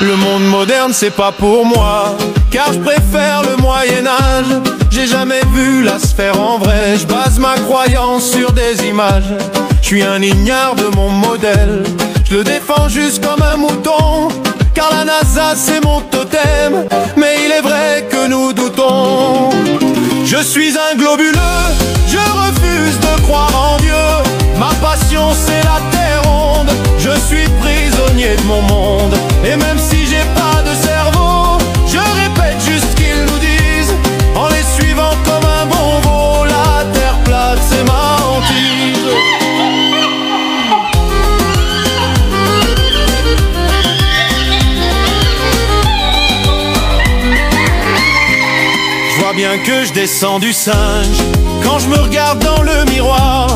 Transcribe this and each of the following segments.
Le monde moderne c'est pas pour moi, car je préfère le Moyen-Âge. J'ai jamais vu la sphère en vrai, je base ma croyance sur des images. Je suis un ignare de mon modèle, je le défends juste comme un mouton, car la NASA c'est mon totem, mais il est vrai que nous doutons. Je suis un globuleux, je refuse de croire en Dieu. Ma passion c'est la terre ronde, je suis prisonnier de mon monde. Et même si j'ai pas de cerveau, je répète juste ce qu'ils nous disent, en les suivant comme un bon veau. La terre plate c'est ma hantise. Je vois bien que je descends du singe quand je me regarde dans le miroir.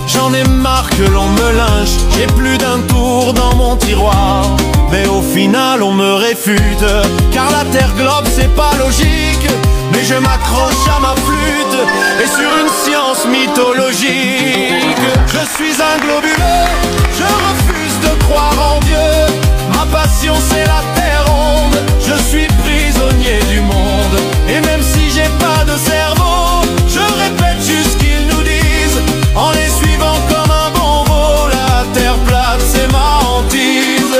J'en ai marre que l'on me lynche, j'ai plus d'un tour dans mon tiroir. Mais au final on me réfute, car la terre globe c'est pas logique. Mais je m'accroche à ma flûte, et sur une science mythologique. Je suis un globuleux, je refuse de croire en Dieu. Ma passion c'est la terre ronde, je suis prisonnier du monde. Et même si j'ai pas de cerveau, je répète juste ce qu'ils nous disent, en les suivant comme un bon veau. La terre plate c'est ma hantise.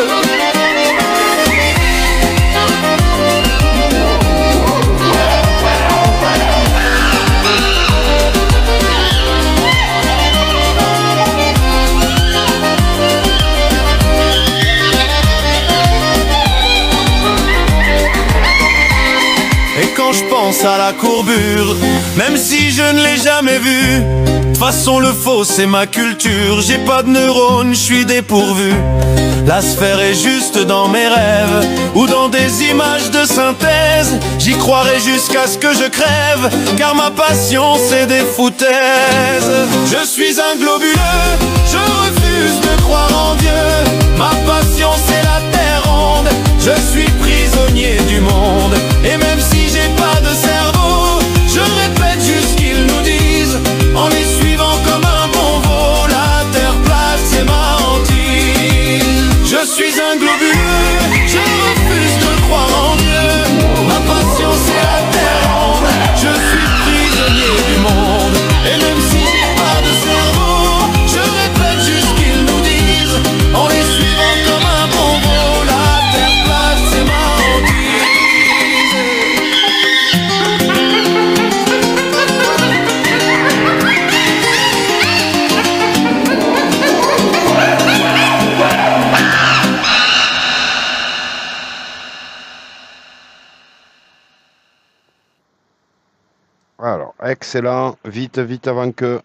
Et quand je pense à la courbure, même si je ne l'ai jamais vue, de toute façon le faux c'est ma culture. J'ai pas de neurones, je suis dépourvu. La sphère est juste dans mes rêves, ou dans des images de synthèse. J'y croirai jusqu'à ce que je crève, car ma passion c'est des foutaises. Je suis un globuleux, je refuse de croire en Dieu. Ma passion c'est la terre ronde, je suis prisonnier du monde. Et même si j'ai pas de cerveau, je répète juste ce qu'ils nous disent, en les suivant comme un bon veau. La terre plate c'est ma hantise. Je suis un globuleux, je refuse de croire en Dieu. Ma passion c'est la terre ronde, je suis prisonnier du monde. Et même si j'ai pas de cerveau, je répète juste ce qu'ils nous disent, en les suivant comme un bon veau. La terre plate c'est ma hantise. Alors, excellent. Vite, vite avant que...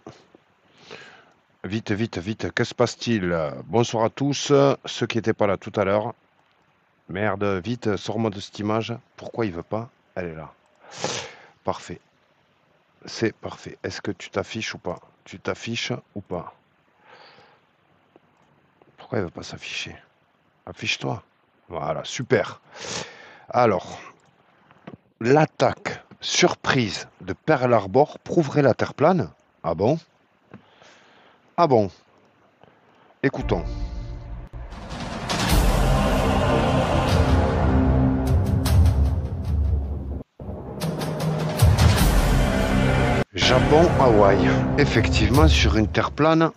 Vite, vite, vite. Que se passe-t-il? Bonsoir à tous. Ceux qui n'étaient pas là tout à l'heure. Merde, vite, sors-moi de cette image. Pourquoi il veut pas? Elle est là. Parfait. C'est parfait. Est-ce que tu t'affiches ou pas? Tu t'affiches ou pas? Pourquoi il veut pas s'afficher? Affiche-toi. Voilà, super. Alors, l'attaque surprise de Pearl Harbor prouverait la Terre plane? Ah bon? Ah bon? Écoutons. Japon-Hawaï. Effectivement, sur une Terre plane,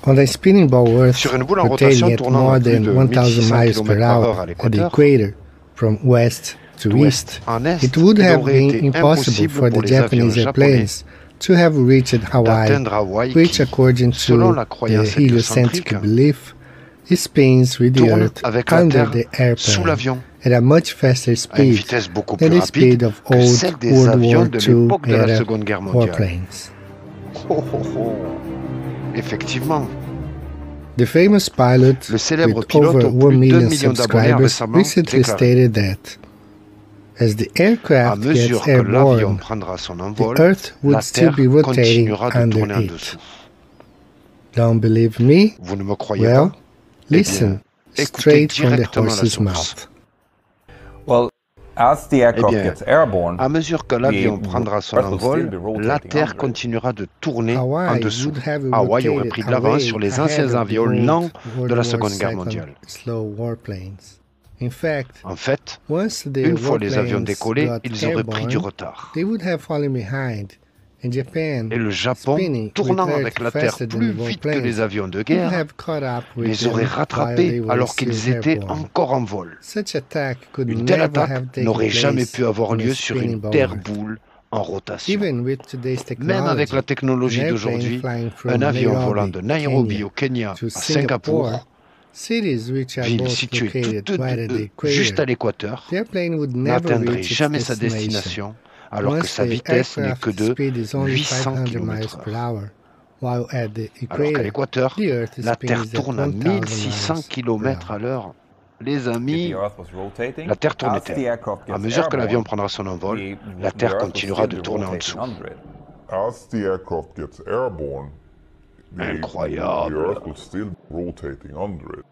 On a spinning ball Earth sur une boule en rotating rotation at tournant more à plus than de 1000 1600 miles per km/h hour à at the l'équateur, equator, from west to d'ouest east, en est, it would il have aurait been été impossible impossible for pour the les avions Japanese japonais airplanes to have reached Hawaii, d'atteindre Hawaï which, qui, according selon to la the croyance heliocentric héliocentrique, belief, it spins with the tourne Earth avec la under Terre the sous airplane l'avion at a much faster à une speed vitesse beaucoup than plus the speed rapide of que old celle des World avions War de II l'époque de la era Seconde Guerre mondiale. warplanes. Oh, oh, oh. Effectivement, The famous pilot le célèbre with pilote over aux 1 plus de 2 million millions d'abonnés a subscribers récemment recently déclaré: stated that as the à aircraft mesure gets que l'avion airborne, prendra son the envol, Earth la would still Terre be rotating continuera de under tourner en it. dessous. Don't believe me? Vous ne me croyez Well, pas? Eh bien, listen écoutez straight from the directement la horse's source. mouth. Well, as the Eh aircraft bien, gets airborne, à mesure que l'avion prendra son Earth will still envol, be rotating la Terre under it. continuera de tourner en Hawaii dessous. would have Hawaï aurait rotated pris de l'avance away sur les ahead anciens of the avions old lents World de la War Seconde Guerre II mondiale. slow warplanes. In fact, En fait, once the une fois les avions warplanes décollés, got ils auraient pris du airborne, retard. they would have fallen behind, and Japan, Et le Japon, spinning tournant with avec Earth la Terre faster than plus the vite que warplanes, les avions de would guerre, have caught up with les aurait them while they rattrapés were alors still qu'ils étaient airborne. encore en vol. Such attack could Une telle never have attaque taken n'aurait jamais place pu avoir on a lieu sur spinning une bomber. terre-boule en rotation. Even with today's Même avec la technology, technologie an airplane d'aujourd'hui, flying from un avion Nairobi, volant de Nairobi Kenya, au Kenya to à Singapour, cities which are ville both située located toutes right at the deux juste à equator, l'équateur, the airplane would never n'atteindrait reach its jamais sa destination. destination alors que Once sa the vitesse n'est que aircraft de speed is only 800 500 miles km/h. per hour, while at the Alors qu'à equator, l'équateur, the Earth la Terre spins at tourne à 1000 1600 miles km per à hour. l'heure. Les If amis, the Earth was rotating, la Terre as the tourne-t-elle? aircraft À gets mesure que l'avion airborne, prendra son envol, the la Terre Earth will continuera still de be tourner en rotating dessous. under it. As the aircraft gets airborne, the Incroyable. Earth will still be rotating under it.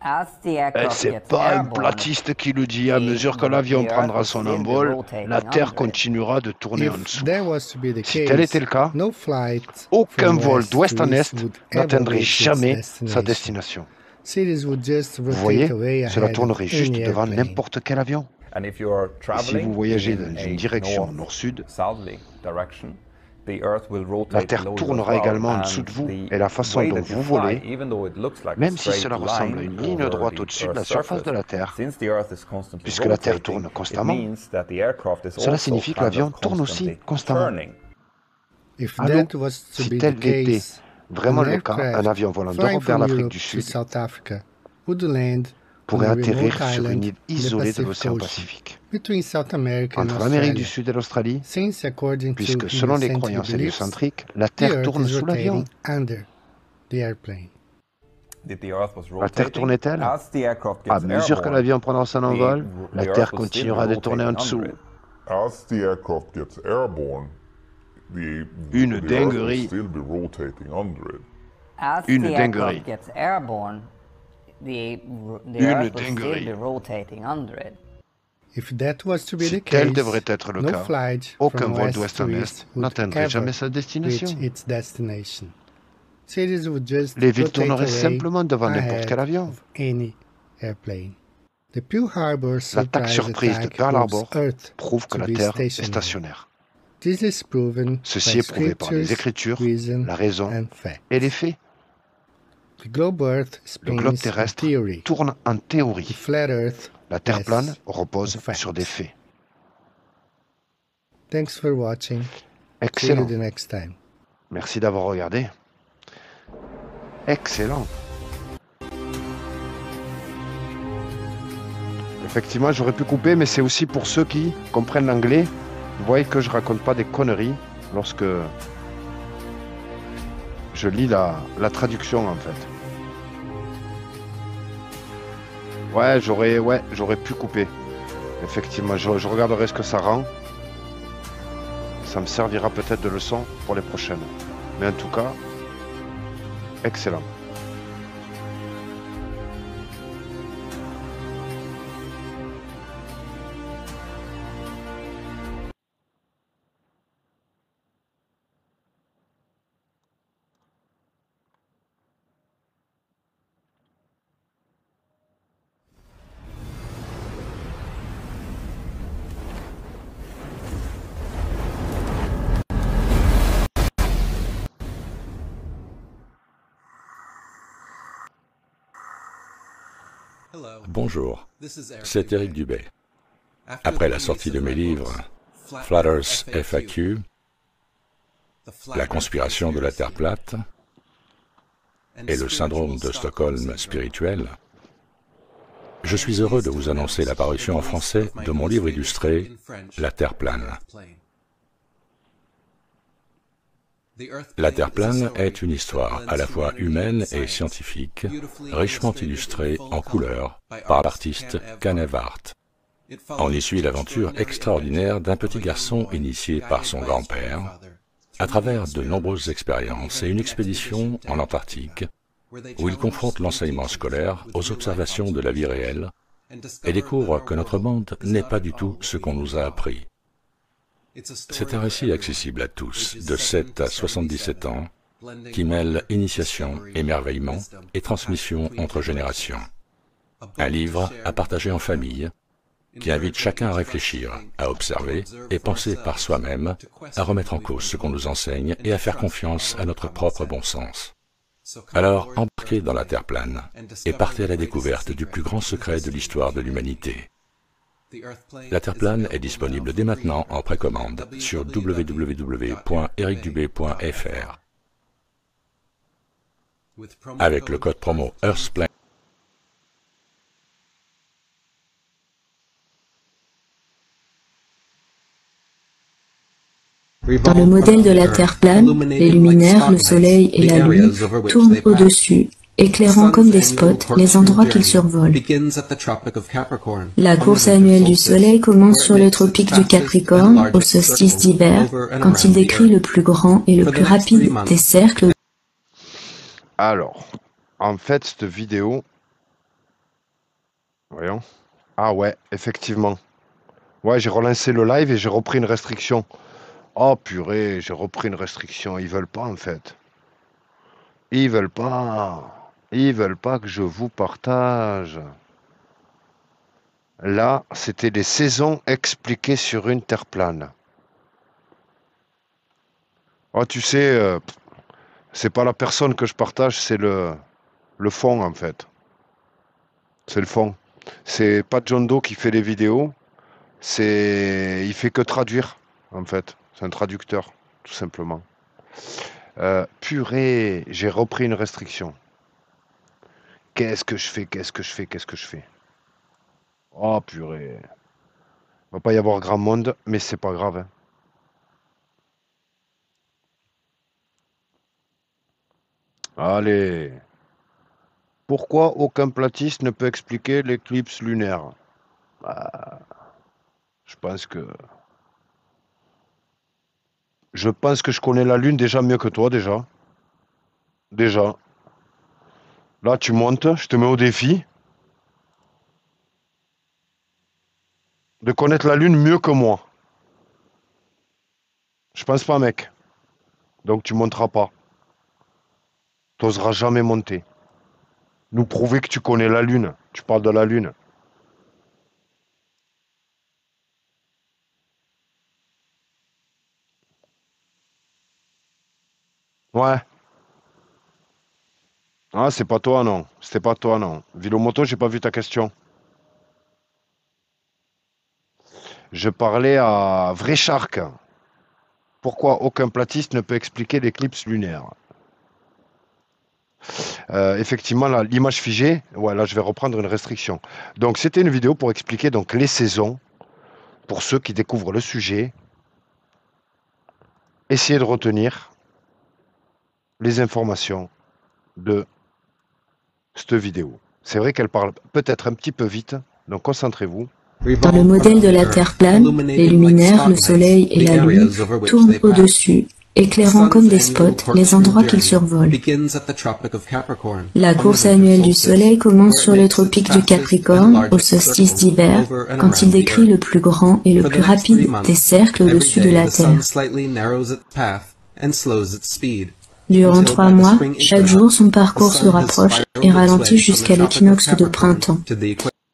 As the Et aircraft c'est gets pas un airborne, platiste qui le dit. À mesure que l'avion the Earth prendra will son still be envol, rotating la Terre under it. continuera de tourner en If dessous. that was to be the Si tel était le case, cas, no flight aucun from vol west d'ouest to en east est would ever n'atteindrait reach its jamais sa destination. destination. Cities would just Vous rotate voyez, away cela ahead tournerait of juste any devant airplane. n'importe quel avion. And if you are Et si traveling vous voyagez in dans a une direction north, nord-sud, southerly direction, the Earth will rotate la Terre below you as tournera well, également en and dessous de vous, the et la façon way dont that vous you fly, volez, even though it looks like a même si straight cela ressemble à line une ligne over droite the au-dessus de la Earth's surface surface, de la Terre, since the Earth is constantly puisque la Terre rotating, tourne constamment, it means that the aircraft is cela also signifie que kind l'avion of tourne aussi constantly constamment. turning. If Allô, that was to si be tel the était case, vraiment an le cas, un aircraft avion volant flying d'Europe vers from l'Afrique Europe du to Sud South Africa would land on pourrait a atterrir remote sur une island île in the isolée de Pacific l'océan Ocean, Pacifique, between South America and entre l'Amérique du Australia, Sud et l'Australie, since according to puisque selon les heliocentric croyances beliefs, héliocentriques, la the Terre Earth tourne is sous l'avion. rotating under the airplane. If the Earth was La Terre rotating, tournait-elle? as the aircraft À gets mesure que airborne, l'avion prendra son envol, la the Terre Earth will still continuera be de tourner en rotating dessous. under it. As the aircraft gets airborne, the Une Earth will dinguerie. still be rotating under it. As Une the dinguerie. aircraft gets airborne, the Une Earth will dinguerie. still be rotating under it. If that was to be Si the tel case, devrait être le no cas, flight aucun from vol west d'ouest to en east est would n'atteindrait ever jamais sa reach destination. its destination. Cities would just Les villes rotate tourneraient away simplement devant n'importe ahead quel avion. of any airplane. The Pearl Harbor L'attaque surprise de attack Pearl proves Harbor Earth prouve que to la be Terre est stationary. stationnaire. This is proven Ceci by est prouvé par les scriptures, Écritures, reason, la raison and fact. et les faits. The globe Earth Le spins globe in terrestre theory. tourne en The théorie. flat Earth La Terre Yes, plane repose in fact. sur des faits. Thanks for watching. See you Excellent. the next time. Merci d'avoir regardé. Excellent. Effectivement, j'aurais pu couper, mais c'est aussi pour ceux qui comprennent l'anglais. Vous voyez que je raconte pas des conneries lorsque je lis la traduction, en fait. Ouais, j'aurais pu couper. Effectivement, je regarderai ce que ça rend. Ça me servira peut-être de leçon pour les prochaines. Mais en tout cas, excellent. Bonjour, c'est Éric Dubé. Après la sortie de mes livres Flat Earth FAQ, La conspiration de la Terre plate et le syndrome de Stockholm spirituel, je suis heureux de vous annoncer la parution en français de mon livre illustré La Terre plane. La Terre plane est une histoire à la fois humaine et scientifique, richement illustrée en couleurs par l'artiste Kanev Art. On y suit l'aventure extraordinaire d'un petit garçon initié par son grand-père à travers de nombreuses expériences et une expédition en Antarctique où il confronte l'enseignement scolaire aux observations de la vie réelle et découvre que notre monde n'est pas du tout ce qu'on nous a appris. C'est un récit accessible à tous, de 7 à 77 ans, qui mêle initiation, émerveillement et transmission entre générations. Un livre à partager en famille, qui invite chacun à réfléchir, à observer et penser par soi-même, à remettre en cause ce qu'on nous enseigne et à faire confiance à notre propre bon sens. Alors, embarquez dans la Terre plane et partez à la découverte du plus grand secret de l'histoire de l'humanité. La Terre plane est disponible dès maintenant en précommande sur www.ericdubé.fr. Avec le code promo EarthPlane. Dans le modèle de la Terre plane, les luminaires, le Soleil et la Lune tournent au-dessus, éclairant comme des spots les endroits qu'ils survolent. La course annuelle du Soleil commence sur le tropique du Capricorne, au solstice d'hiver, quand il décrit le plus grand et le plus rapide des cercles. Alors, en fait, cette vidéo... Voyons. Ah ouais, effectivement. Ouais, j'ai relancé le live et j'ai repris une restriction. Oh purée, j'ai repris une restriction. Ils veulent pas en fait. Ils veulent pas. Ils veulent pas que je vous partage. Là, c'était les saisons expliquées sur une terre plane. Oh, tu sais, c'est pas la personne que je partage, c'est le fond en fait. C'est le fond. C'est pas John Doe qui fait les vidéos. Il fait que traduire en fait. C'est un traducteur, tout simplement. Purée, j'ai repris une restriction. Qu'est-ce que je fais? Qu'est-ce que je fais? Qu'est-ce que je fais? Oh purée. Il va pas y avoir grand monde, mais c'est pas grave. Hein. Allez. Pourquoi aucun platiste ne peut expliquer l'éclipse lunaire? Je pense que... Je connais la Lune déjà mieux que toi, déjà. Déjà. Là, tu montes, je te mets au défi. De connaître la Lune mieux que moi. Je pense pas, mec. Donc tu monteras pas. T'oseras jamais monter. Nous prouver que tu connais la Lune. Tu parles de la Lune. Ouais. Ah, c'est pas toi, non. C'était pas toi, non. Vilomoto, j'ai pas vu ta question. Je parlais à Vrai Shark. Pourquoi aucun platiste ne peut expliquer l'éclipse lunaire? Effectivement, l'image figée, ouais, là je vais reprendre une restriction. Donc c'était une vidéo pour expliquer donc les saisons, pour ceux qui découvrent le sujet. Essayez de retenir les informations de cette vidéo. C'est vrai qu'elle parle peut-être un petit peu vite, donc concentrez-vous. Dans le modèle de la Terre plane, les luminaires, le Soleil et la Lune tournent au-dessus, éclairant comme des spots les endroits qu'ils survolent. La course annuelle du Soleil commence sur le tropique du Capricorne, au solstice d'hiver, quand il décrit le plus grand et le plus rapide des cercles au-dessus de la Terre. Durant 3 mois, chaque jour son parcours se rapproche et ralentit jusqu'à l'équinoxe de printemps.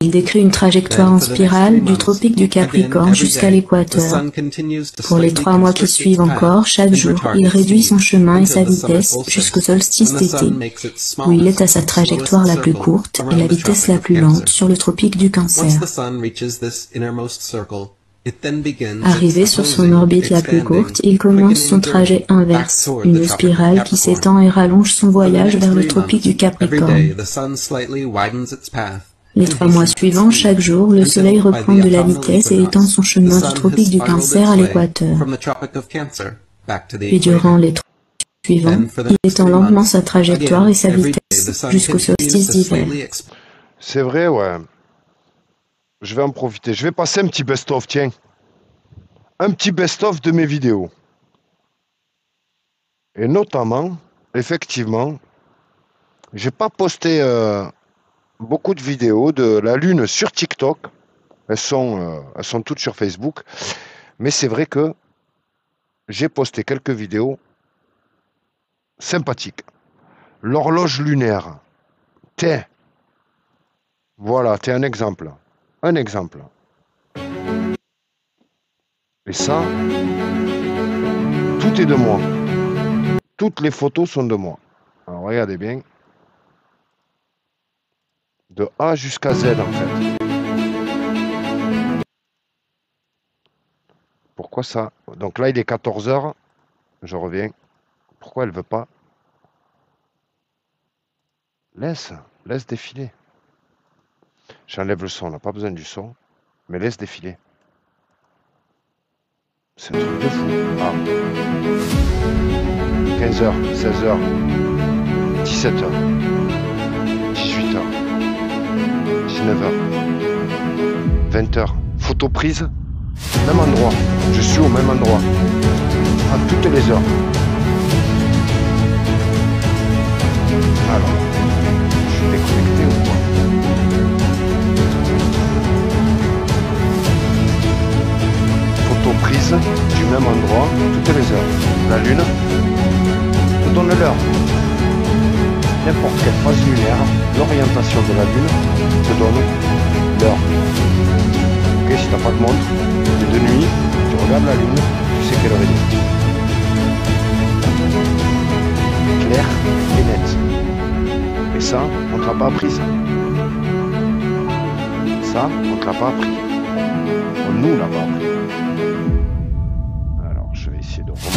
Il décrit une trajectoire en spirale du tropique du Capricorne jusqu'à l'équateur. Pour les 3 mois qui suivent encore, chaque jour, il réduit son chemin et sa vitesse jusqu'au solstice d'été, où il est à sa trajectoire la plus courte et la vitesse la plus lente sur le tropique du Cancer. Arrivé sur son orbite la plus courte, il commence son trajet inverse, une spirale qui s'étend et rallonge son voyage vers le tropique du Capricorne. Les 3 mois suivants, chaque jour, le Soleil reprend de la vitesse et étend son chemin du tropique du Cancer à l'équateur. Puis durant les 3 mois suivants, il étend lentement sa trajectoire et sa vitesse jusqu'au solstice d'hiver. C'est vrai, ouais. Je vais en profiter. Je vais passer un petit best-of, tiens. Un petit best-of de mes vidéos. Et notamment, effectivement, j'ai pas posté beaucoup de vidéos de la Lune sur TikTok. Elles sont toutes sur Facebook. Mais c'est vrai que j'ai posté quelques vidéos sympathiques. L'horloge lunaire. Tiens. Voilà, t'es un exemple. Un exemple. Et ça, tout est de moi. Toutes les photos sont de moi. Alors regardez bien. De A jusqu'à Z en fait. Pourquoi ça? Donc là il est 14 h. Je reviens. Pourquoi elle veut pas? Laisse défiler. J'enlève le son, on n'a pas besoin du son. Mais laisse défiler. C'est un truc de fou. Ah. 15 h, 16 h, 17 h, 18 h, 19 h, 20 h. Photo prise, même endroit. Je suis au même endroit. À toutes les heures. Alors, je suis déconnecté ou quoi? Photo prise du même endroit toutes les heures. La lune te donne l'heure. N'importe quelle phase lunaire, l'orientation de la lune te donne l'heure. Ok, si t'as pas de montre, t'es de nuit, tu regardes la lune, tu sais quelle heure il est. Clair et net. Et ça, on te l'a pas appris ça. Ça, on te l'a pas appris. On nous l'a pas appris. Alors, je vais essayer de remonter.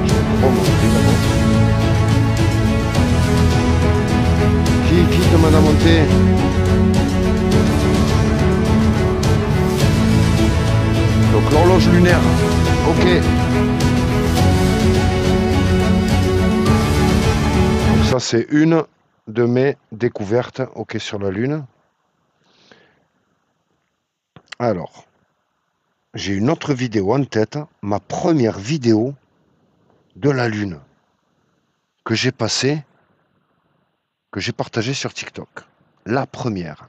Je vais remonter d'abord. Qui demande à monter? Donc l'horloge lunaire. Ok. Donc ça c'est une de mes découvertes. Ok, sur la Lune. Alors, j'ai une autre vidéo en tête, ma première vidéo de la Lune que j'ai passée, que j'ai partagée sur TikTok. La première.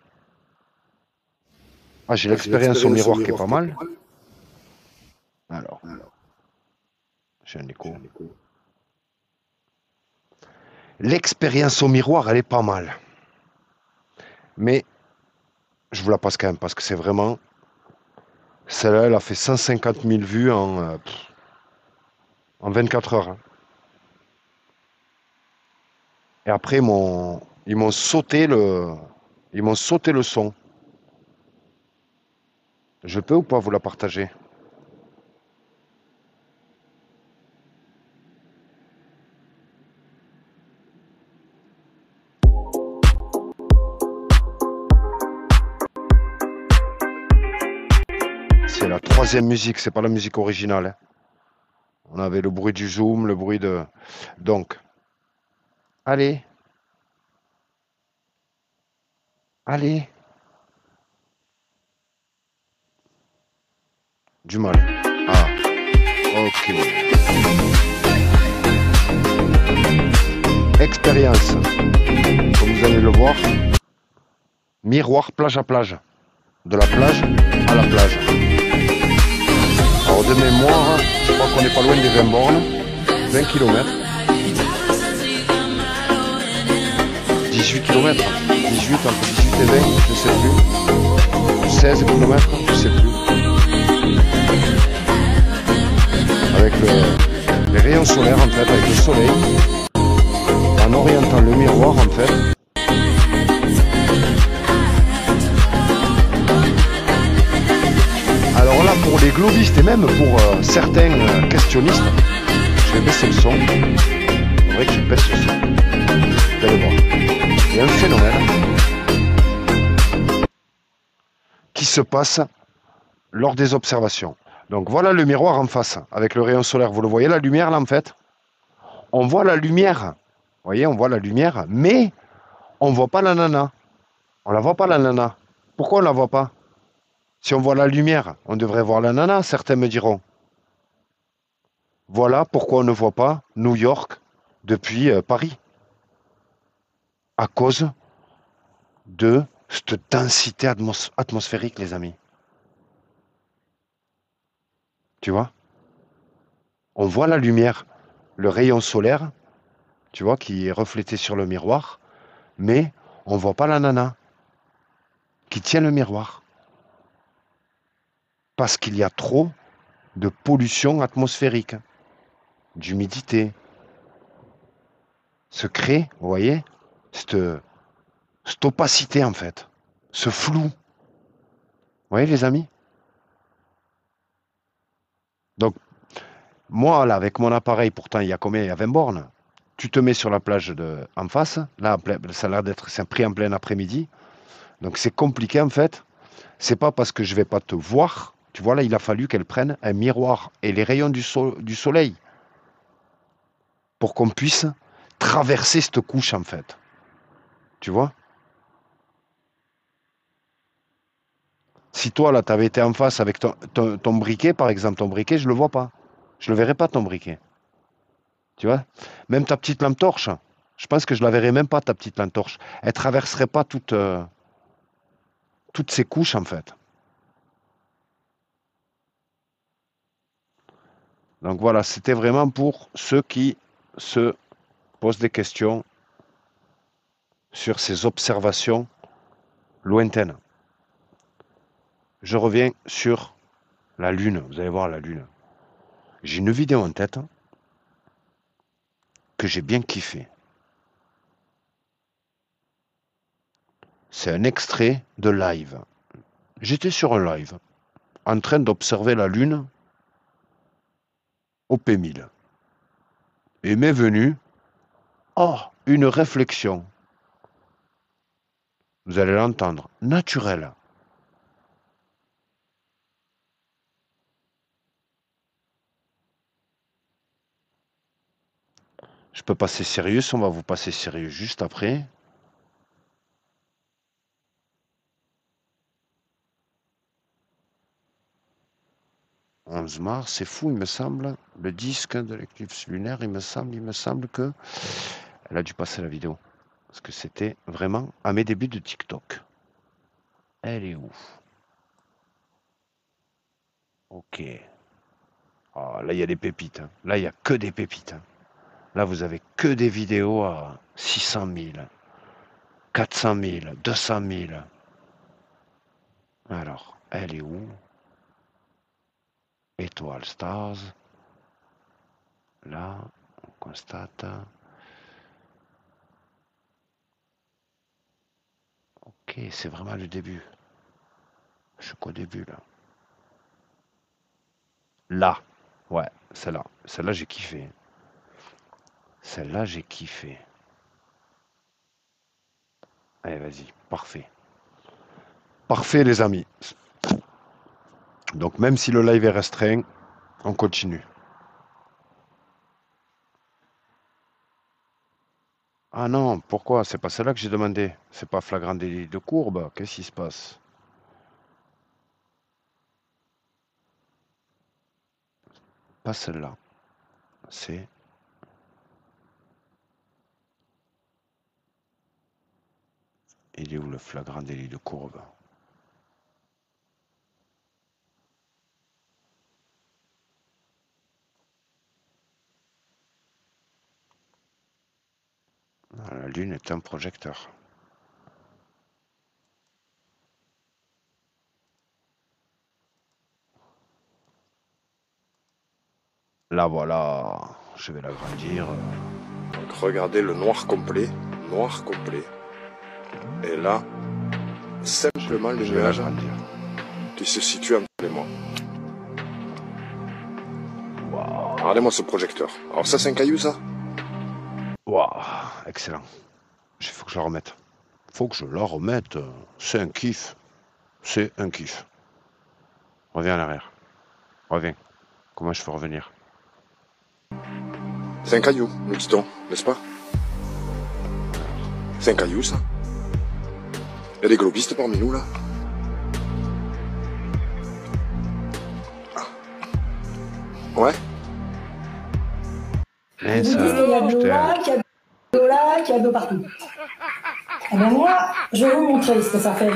Ah, j'ai l'expérience au miroir qui est pas mal. Alors, j'ai un écho. L'expérience au miroir, elle est pas mal. Mais je vous la passe quand même parce que c'est vraiment... Celle-là, elle a fait 150 000 vues en 24 heures. Et après, ils m'ont sauté le son. Je peux ou pas vous la partager? C'est la troisième musique, c'est pas la musique originale. Hein. On avait le bruit du zoom, le bruit de... Donc, allez. Allez. Du mal. Ah, ok. Expérience. Comme vous allez le voir, miroir plage à plage. De la plage à la plage. Alors de mémoire, je crois qu'on n'est pas loin des 20 bornes. 20 km. 18 km. 18, entre 18 et 20, je ne sais plus. 16 km, je ne sais plus. Avec les rayons solaires en fait, avec le soleil. En orientant le miroir en fait. Alors là, pour les globistes et même pour certains questionnistes, je vais baisser le son. C'est vrai que je baisse le son. Vous allez voir. Il y a un phénomène qui se passe lors des observations. Donc voilà le miroir en face, avec le rayon solaire. Vous le voyez, la lumière là en fait? On voit la lumière. Vous voyez, on voit la lumière, mais on ne voit pas la nana. On la voit pas la nana. Pourquoi on la voit pas? Si on voit la lumière, on devrait voir la nana, certains me diront. Voilà pourquoi on ne voit pas New York depuis Paris. À cause de cette densité atmosphérique, les amis. Tu vois? On voit la lumière, le rayon solaire, tu vois, qui est reflétée sur le miroir, mais on voit pas la nana qui tient le miroir. Parce qu'il y a trop de pollution atmosphérique, d'humidité. Se crée, vous voyez, cette opacité en fait, ce flou. Vous voyez les amis? Donc, moi là, avec mon appareil, pourtant il y a combien? Il y a 20 bornes. Tu te mets sur la plage en face, là, ça a l'air d'être, c'est pris en plein après-midi. Donc c'est compliqué en fait. C'est pas parce que je vais pas te voir. Tu vois là, il a fallu qu'elle prenne un miroir et les rayons du soleil pour qu'on puisse traverser cette couche en fait. Tu vois? Si toi là, tu avais été en face avec ton briquet, par exemple, ton briquet, je le vois pas. Je le verrai pas ton briquet. Tu vois? Même ta petite lampe torche, je pense que je la verrai même pas ta petite lampe torche. Elle traverserait pas toutes ces couches en fait. Donc voilà, c'était vraiment pour ceux qui se posent des questions sur ces observations lointaines. Je reviens sur la Lune. Vous allez voir la Lune. J'ai une vidéo en tête que j'ai bien kiffé. C'est un extrait de live. J'étais sur un live en train d'observer la Lune au P1000. Et m'est venue une réflexion. Vous allez l'entendre, naturelle. Je peux passer sérieux, on va vous passer sérieux juste après. « 11 mars, c'est fou, il me semble. Le disque de l'éclipse lunaire, il me semble que... » Elle a dû passer la vidéo. Parce que c'était vraiment à mes débuts de TikTok. Elle est où? Ok. Oh, là, il y a des pépites. Hein. Là, il n'y a que des pépites. Hein. Là, vous avez que des vidéos à 600 000, 400 000, 200 000. Alors, elle est où? Étoile Stars. Là, on constate. Ok, c'est vraiment le début. Je suis qu'au début, là. Là. Ouais, celle-là. Celle-là, j'ai kiffé. Celle-là, j'ai kiffé. Allez, vas-y. Parfait. Parfait, les amis. Donc, même si le live est restreint, on continue. Ah non, pourquoi? C'est pas celle-là que j'ai demandé. C'est pas flagrant délit de courbe. Qu'est-ce qui se passe? Pas celle-là. C'est... Il est où le flagrant délit de courbe? La Lune est un projecteur. Là, voilà. Je vais l'agrandir. Donc, regardez le noir complet. Noir complet. Et là, simplement le nuage qui se situe entre les mois. Wow. Regardez-moi ce projecteur. Alors ça, c'est un caillou, ça? Waouh, excellent. Il faut que je la remette. Faut que je la remette. C'est un kiff. C'est un kiff. Reviens en arrière. Reviens. Comment je peux revenir? C'est un caillou, nous dit-on, n'est-ce pas? C'est un caillou, ça? Il y a des globistes parmi nous, là? Ah. Ouais? Et ça, il y a de l'eau là, qu'il y a de l'eau là, qu'il y a de l'eau partout. Eh bien moi, je vais vous montrer ce que ça fait.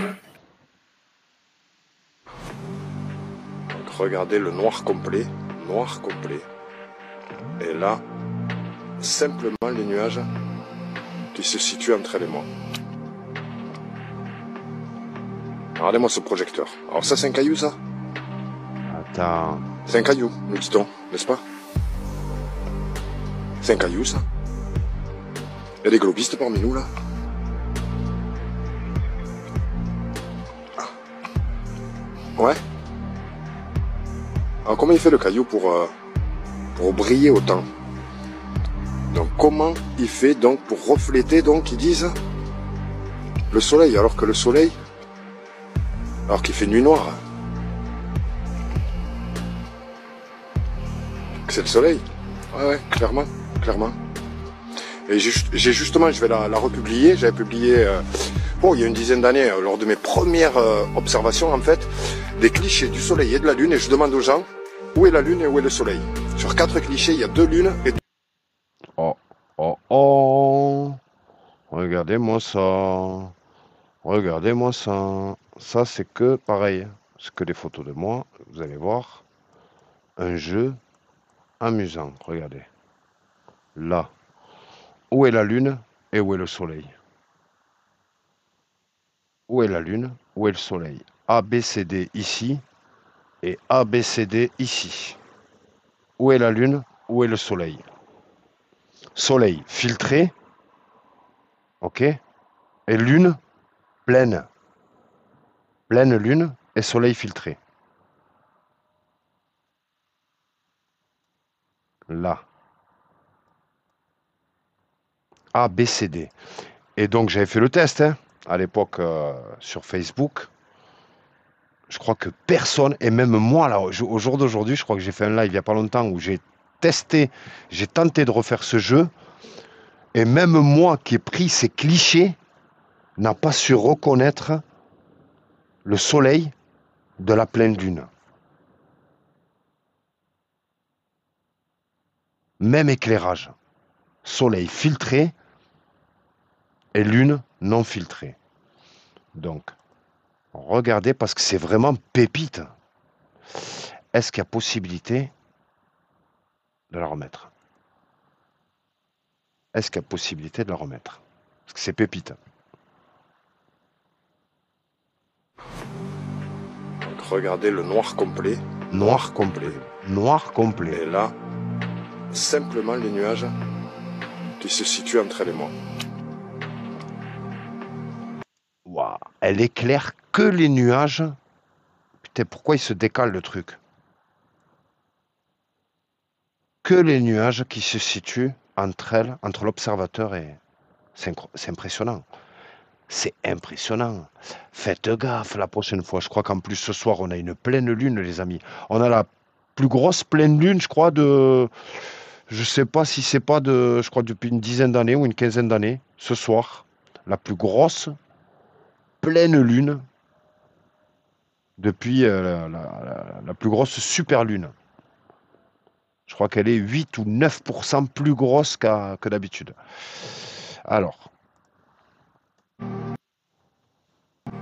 Donc regardez le noir complet. Et là, simplement les nuages qui se situent entre elle et moi. Regardez-moi ce projecteur. Alors ça, c'est un caillou, ça? Attends. C'est un caillou, nous dit-on, n'est-ce pas? C'est un caillou, ça? Il y a des globistes parmi nous, là? Ah. Ouais? Alors comment il fait le caillou pour briller autant? Donc comment il fait donc pour refléter, donc ils disent, le soleil, alors que le soleil, alors qu'il fait nuit noire, c'est le soleil. Ouais, clairement, clairement. Et j'ai justement, je vais la republier. J'avais publié, il y a une dizaine d'années, lors de mes premières observations, en fait, des clichés du soleil et de la lune. Et je demande aux gens, où est la lune et où est le soleil? Sur 4 clichés, il y a 2 lunes et 2... Oh, oh, oh. Regardez-moi ça. Regardez-moi ça. Ça, c'est que, pareil, c'est que des photos de moi. Vous allez voir. Un jeu amusant. Regardez. Là. Où est la lune et où est le soleil? Où est la lune? Où est le soleil? A, B, C, D ici. Et A, B, C, D ici. Où est la lune? Où est le soleil? Soleil filtré. Ok. Et lune pleine. Pleine lune et soleil filtré. Là. A, B, C, D. Et donc j'avais fait le test à l'époque sur Facebook. Je crois que personne, et même moi, là, au jour d'aujourd'hui, je crois que j'ai fait un live il n'y a pas longtemps où j'ai testé, j'ai tenté de refaire ce jeu. Et même moi qui ai pris ces clichés, n'a pas su reconnaître le soleil de la pleine lune. Même éclairage. Soleil filtré et lune non filtrée. Donc, regardez parce que c'est vraiment pépite. Est-ce qu'il y a possibilité de la remettre? Est-ce qu'il y a possibilité de la remettre? Parce que c'est pépite. Donc, regardez le noir complet. Noir complet. Noir complet. Et là, simplement les nuages qui se situent entre elle et moi. Waouh, elle éclaire que les nuages. Putain, pourquoi il se décale le truc? Que les nuages qui se situent entre elles, entre l'observateur et... C'est impressionnant. C'est impressionnant. Faites gaffe la prochaine fois. Je crois qu'en plus ce soir, on a une pleine lune, les amis. On a la plus grosse pleine lune, je crois, de... Je sais pas si c'est pas de... Je crois depuis une dizaine d'années ou une quinzaine d'années. Ce soir, la plus grosse pleine lune depuis la plus grosse super lune. Je crois qu'elle est 8 ou 9% plus grosse que d'habitude. Alors.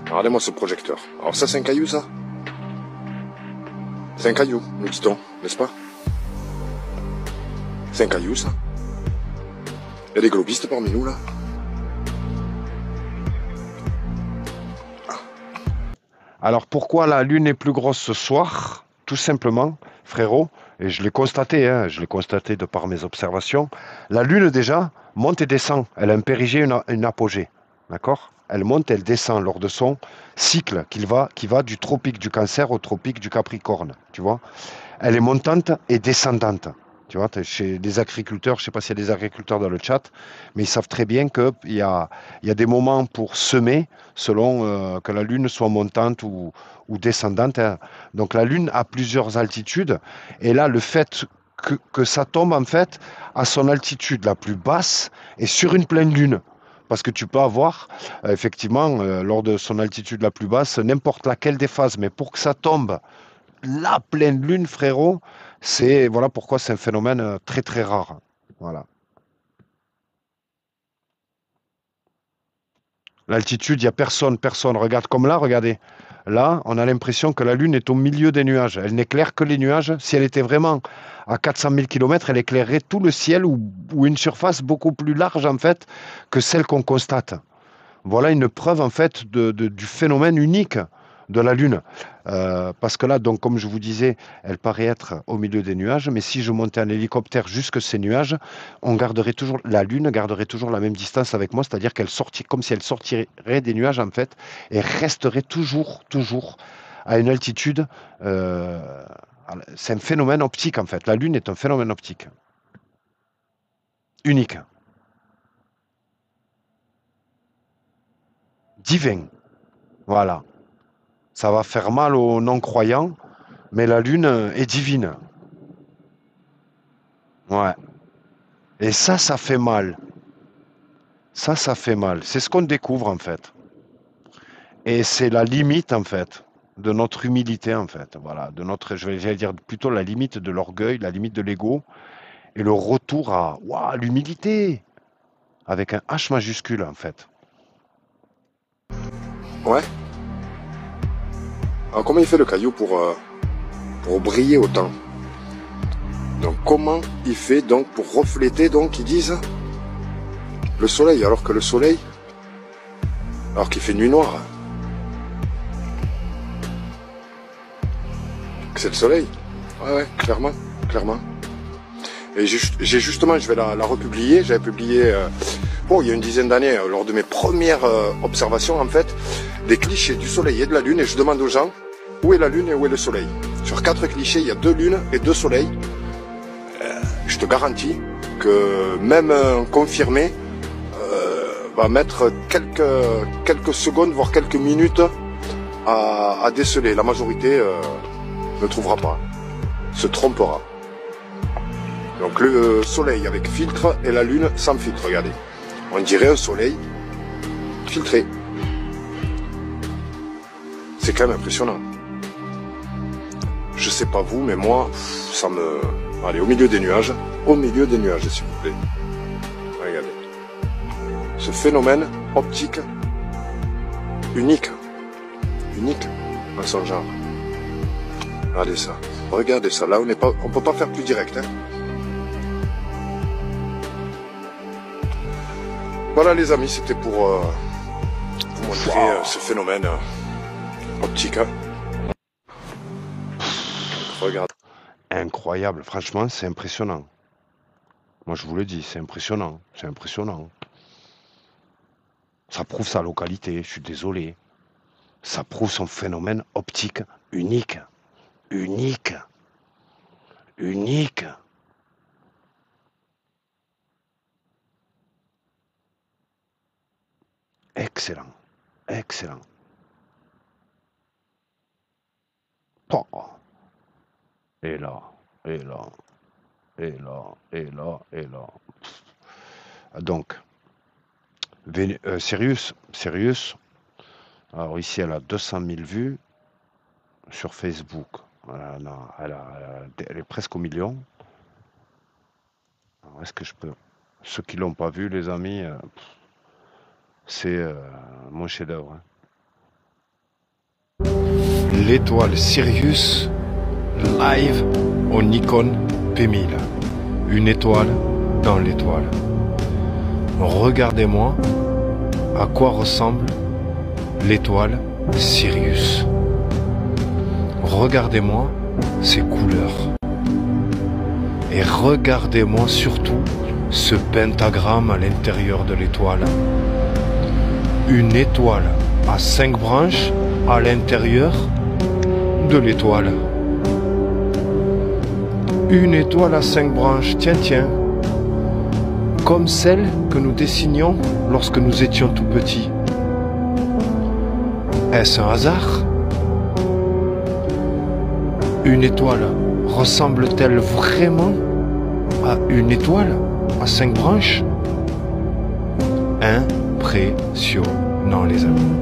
Regardez-moi ce projecteur. Alors ça, c'est un caillou, ça? C'est un caillou, nous dit-on, n'est-ce pas? C'est un caillou, ça? Il y a des globistes parmi nous, là? Alors pourquoi la lune est plus grosse ce soir? Tout simplement, frérot, et je l'ai constaté, je l'ai constaté de par mes observations, la lune déjà monte et descend, elle a un périgée, une apogée, d'accord? Elle monte, elle descend lors de son cycle qui va du tropique du Cancer au tropique du Capricorne, tu vois? Elle est montante et descendante. Tu vois, chez les agriculteurs, je ne sais pas s'il y a des agriculteurs dans le chat, mais ils savent très bien qu'il y a des moments pour semer selon que la Lune soit montante ou descendante. Donc la Lune a plusieurs altitudes. Et là, le fait que ça tombe en fait à son altitude la plus basse et sur une pleine Lune. Parce que tu peux avoir, effectivement, lors de son altitude la plus basse, n'importe laquelle des phases. Mais pour que ça tombe la pleine Lune, frérot, voilà pourquoi c'est un phénomène très très rare. Voilà. L'altitude, il n'y a personne, personne. Regarde comme là, regardez. Là, on a l'impression que la Lune est au milieu des nuages. Elle n'éclaire que les nuages. Si elle était vraiment à 400 000 km, elle éclairerait tout le ciel ou une surface beaucoup plus large, en fait, que celle qu'on constate. Voilà une preuve, en fait, du phénomène unique de la Lune. Parce que là, donc, comme je vous disais, elle paraît être au milieu des nuages, mais si je montais en hélicoptère jusque ces nuages, la Lune garderait toujours la même distance avec moi, c'est-à-dire qu'elle sortirait, comme si elle sortirait des nuages, en fait, et resterait toujours à une altitude. C'est un phénomène optique, en fait. La Lune est un phénomène optique. Unique. Divin. Voilà. Ça va faire mal aux non-croyants, mais la Lune est divine. Ouais. Et ça fait mal. Ça fait mal. C'est ce qu'on découvre, en fait. Et c'est la limite, en fait, de notre humilité, en fait. Voilà. De notre, j'allais dire plutôt la limite de l'orgueil, la limite de l'ego, et le retour à l'humilité, avec un H majuscule, en fait. Ouais. Alors comment il fait le caillou pour briller autant? Donc comment il fait donc pour refléter, donc ils disent, le soleil, alors que le soleil, alors qu'il fait nuit noire. C'est le soleil. Ouais, clairement. Et j'ai justement, je vais la republier, j'avais publié, il y a une dizaine d'années, lors de mes premières observations, en fait, des clichés du soleil et de la lune, et je demande aux gens, où est la lune et où est le soleil? Sur 4 clichés, il y a 2 lunes et 2 soleils. Je te garantis que même un confirmé va mettre quelques secondes, voire quelques minutes à déceler. La majorité ne trouvera pas, se trompera. Donc le soleil avec filtre et la lune sans filtre, regardez. On dirait un soleil filtré. C'est quand même impressionnant. Je sais pas vous, mais moi, ça me... Allez, au milieu des nuages, s'il vous plaît. Regardez. Ce phénomène optique unique en son genre. Regardez ça. Là, on peut pas faire plus direct, hein. Voilà les amis, c'était pour vous montrer ce phénomène optique. Hein. Regarde. Incroyable, franchement, c'est impressionnant. Moi, je vous le dis, c'est impressionnant. Ça prouve sa localité, je suis désolé. Ça prouve son phénomène optique unique. Excellent. Oh. Et là. Donc, Sirius, alors ici elle a 200 000 vues sur Facebook. Elle est presque au million. Alors, est-ce que je peux... Ceux qui l'ont pas vu, les amis, c'est mon chef-d'œuvre. Hein. L'étoile Sirius live au Nikon P1000. Une étoile dans l'étoile. Regardez-moi à quoi ressemble l'étoile Sirius. Regardez-moi ses couleurs. Et regardez-moi surtout ce pentagramme à l'intérieur de l'étoile. Une étoile à 5 branches à l'intérieur de l'étoile. Une étoile à 5 branches, tiens, comme celle que nous dessinions lorsque nous étions tout petits. Est-ce un hasard? Une étoile ressemble-t-elle vraiment à une étoile à 5 branches? Impressionnant, les amis.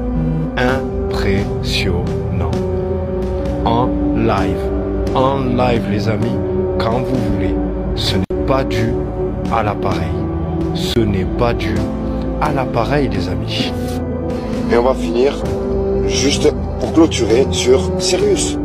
Impressionnant. En live, les amis, quand vous voulez. Ce n'est pas dû à l'appareil. Les amis. Et on va finir juste pour clôturer sur Sirius.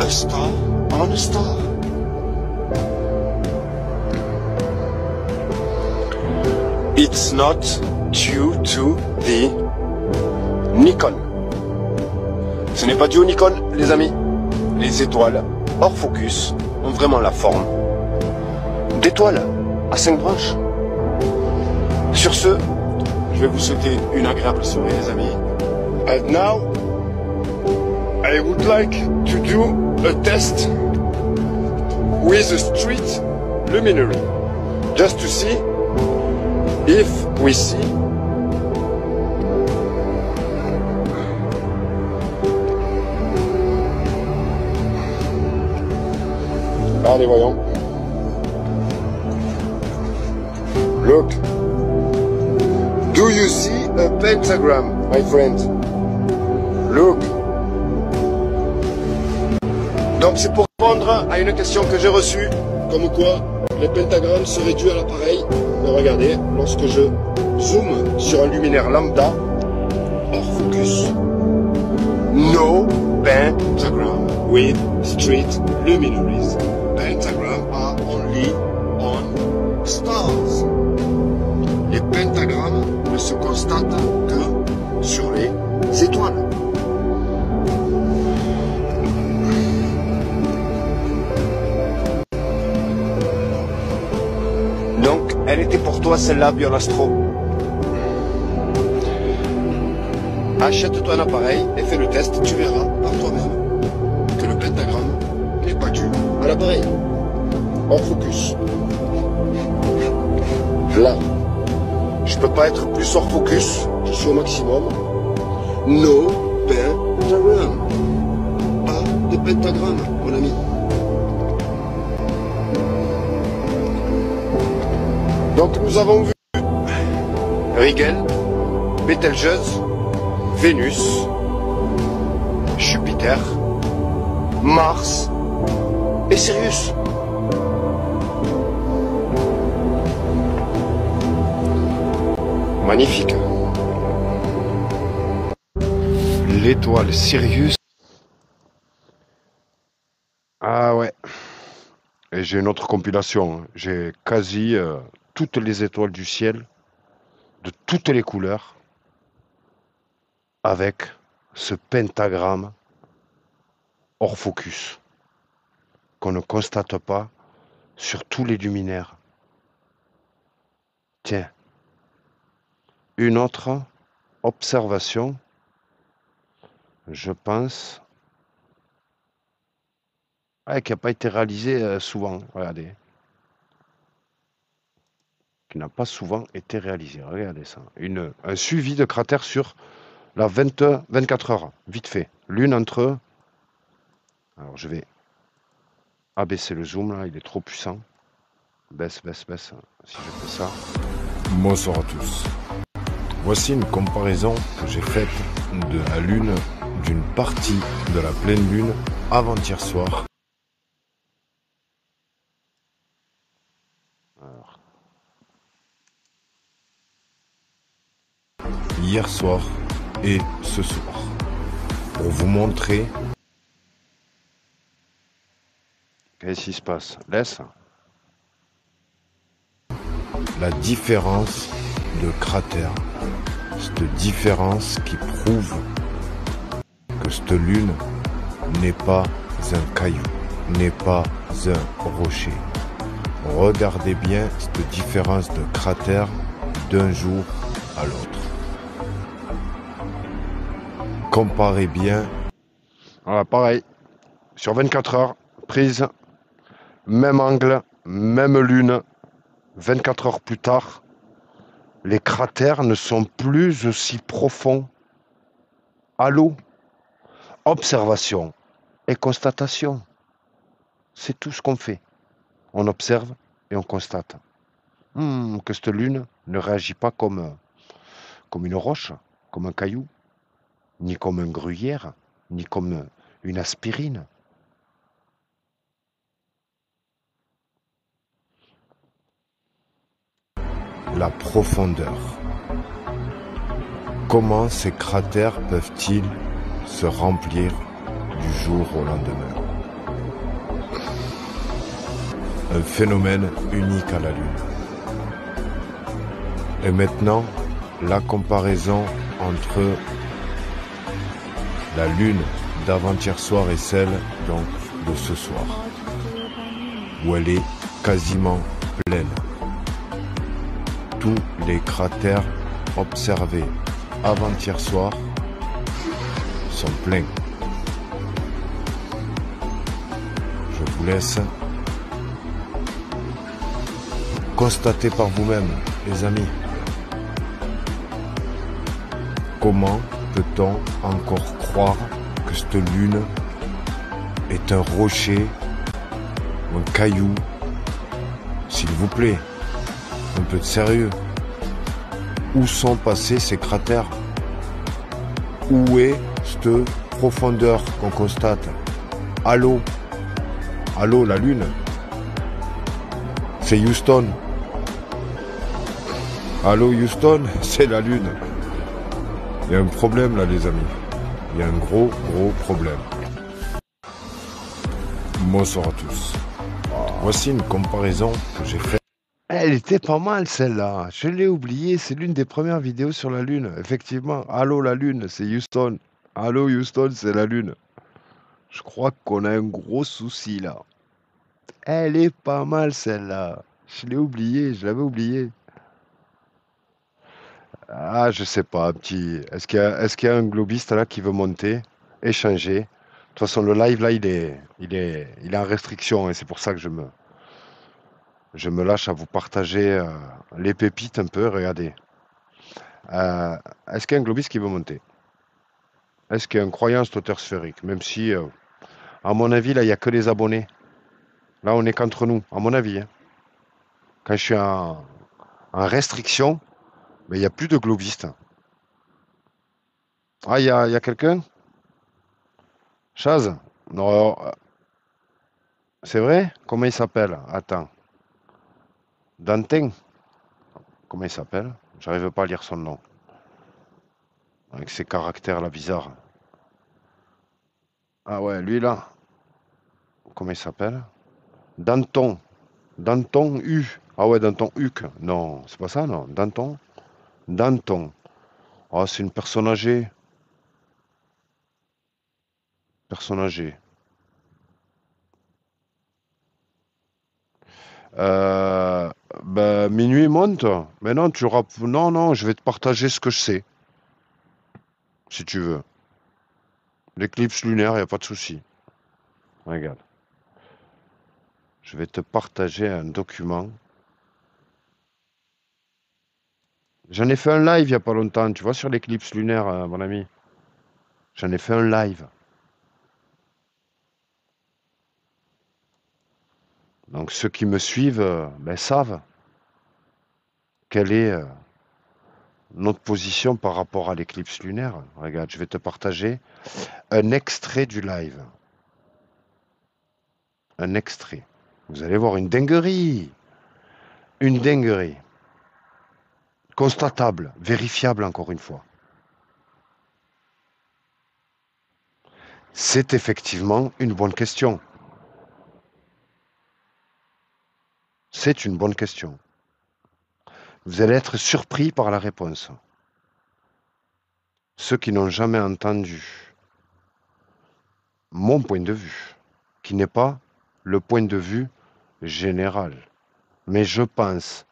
A star on a star. It's not due to the Nikon. Ce n'est pas dû au Nikon, les amis. Les étoiles hors focus ont vraiment la forme d'étoiles à 5 branches. Sur ce, je vais vous souhaiter une agréable soirée, les amis. And now, I would like to do a test with a street luminary, just to see if we see allez, voyons. Look. Do you see a pentagram, my friend? Look. Donc c'est pour répondre à une question que j'ai reçue, comme quoi les pentagrammes seraient dus à l'appareil. Mais regardez, lorsque je zoome sur un luminaire lambda, hors focus, no pentagram with street luminaries. Pentagram are only on stars. Les pentagrammes ne se constatent que sur les étoiles. Donc, elle était pour toi celle-là, Bionastro. Achète-toi un appareil et fais le test, tu verras par toi-même que le pentagramme n'est pas dû à l'appareil. Hors focus. Là, je peux pas être plus hors focus, je suis au maximum. No pentagram. Pas de pentagramme, mon ami. Donc nous avons vu Rigel, Betelgeuse, Vénus, Jupiter, Mars et Sirius. Magnifique. L'étoile Sirius. Ah ouais. Et j'ai une autre compilation. J'ai quasi toutes les étoiles du ciel, de toutes les couleurs, avec ce pentagramme hors focus, qu'on ne constate pas sur tous les luminaires. Tiens, une autre observation, je pense, qui n'a pas été réalisée souvent, regardez. Qui n'a pas souvent été réalisé. Regardez ça. Un suivi de cratères sur la 24 heures, vite fait. L'une entre eux. Alors je vais abaisser le zoom là, il est trop puissant. Baisse, baisse, baisse, si je fais ça. Bonsoir à tous. Voici une comparaison que j'ai faite de la Lune, d'une partie de la pleine Lune avant-hier soir. Alors. Hier soir et ce soir. Pour vous montrer. Qu'est-ce qui se passe? Laisse. La différence de cratère. Cette différence qui prouve que cette lune n'est pas un caillou, n'est pas un rocher. Regardez bien cette différence de cratère d'un jour à l'autre. Comparez bien. Voilà, pareil. Sur 24 heures, prise, même angle, même lune. 24 heures plus tard, les cratères ne sont plus aussi profonds. Allô? Observation et constatation. C'est tout ce qu'on fait. On observe et on constate. Que cette lune ne réagit pas comme une roche, comme un caillou, ni comme un gruyère, ni comme une aspirine. La profondeur. Comment ces cratères peuvent-ils se remplir du jour au lendemain? Un phénomène unique à la Lune. Et maintenant, la comparaison entre la Lune d'avant-hier soir et celle donc de ce soir, où elle est quasiment pleine. Tous les cratères observés avant-hier soir sont pleins. Je vous laisse constater par vous-même, les amis. Comment peut-on encore croire que cette lune est un rocher ou un caillou? S'il vous plaît, un peu de sérieux. Où sont passés ces cratères? Où est cette profondeur qu'on constate? Allô? Allô, la lune? C'est Houston. Allô, Houston? C'est la lune. Il y a un problème là, les amis. Il y a un gros problème. Bonsoir à tous. Voici une comparaison que j'ai faite. Elle était pas mal celle-là. Je l'ai oubliée. C'est l'une des premières vidéos sur la Lune. Effectivement. Allô la Lune, c'est Houston. Allô Houston, c'est la Lune. Je crois qu'on a un gros souci là. Elle est pas mal celle-là. Je l'ai oubliée. Je l'avais oubliée. Ah, je sais pas, petit. Est-ce qu'il y a un globiste là qui veut monter, échanger? De toute façon, le live là, il est en restriction et c'est pour ça que je me lâche à vous partager les pépites un peu. Regardez. Est-ce qu'il y a un globiste qui veut monter? Est-ce qu'il y a un croyant stratosphérique? Même si, à mon avis, là, il n'y a que les abonnés. Là, on est qu'entre nous, à mon avis. Hein. Quand je suis en restriction, mais il n'y a plus de globistes. Ah, il y a quelqu'un? Chaz? Non. C'est vrai? Comment il s'appelle? Attends. Dantin? Comment il s'appelle? J'arrive pas à lire son nom. Avec ses caractères là bizarres. Ah ouais, lui là. Comment il s'appelle? Danton. Danton U. Ah ouais, Danton Huc. Non, c'est pas ça, non. Danton. Danton. Ah, c'est une personne âgée. Personne âgée. Ben, minuit monte. Mais non, non, je vais te partager ce que je sais. Si tu veux. L'éclipse lunaire, il n'y a pas de souci. Regarde. Je vais te partager un document. J'en ai fait un live il n'y a pas longtemps, tu vois, sur l'éclipse lunaire, mon ami. J'en ai fait un live. Donc ceux qui me suivent savent quelle est notre position par rapport à l'éclipse lunaire. Regarde, je vais te partager un extrait du live. Un extrait. Vous allez voir une dinguerie. Une dinguerie. Constatable, vérifiable encore une fois. C'est effectivement une bonne question. C'est une bonne question. Vous allez être surpris par la réponse. Ceux qui n'ont jamais entendu mon point de vue, qui n'est pas le point de vue général, mais je pense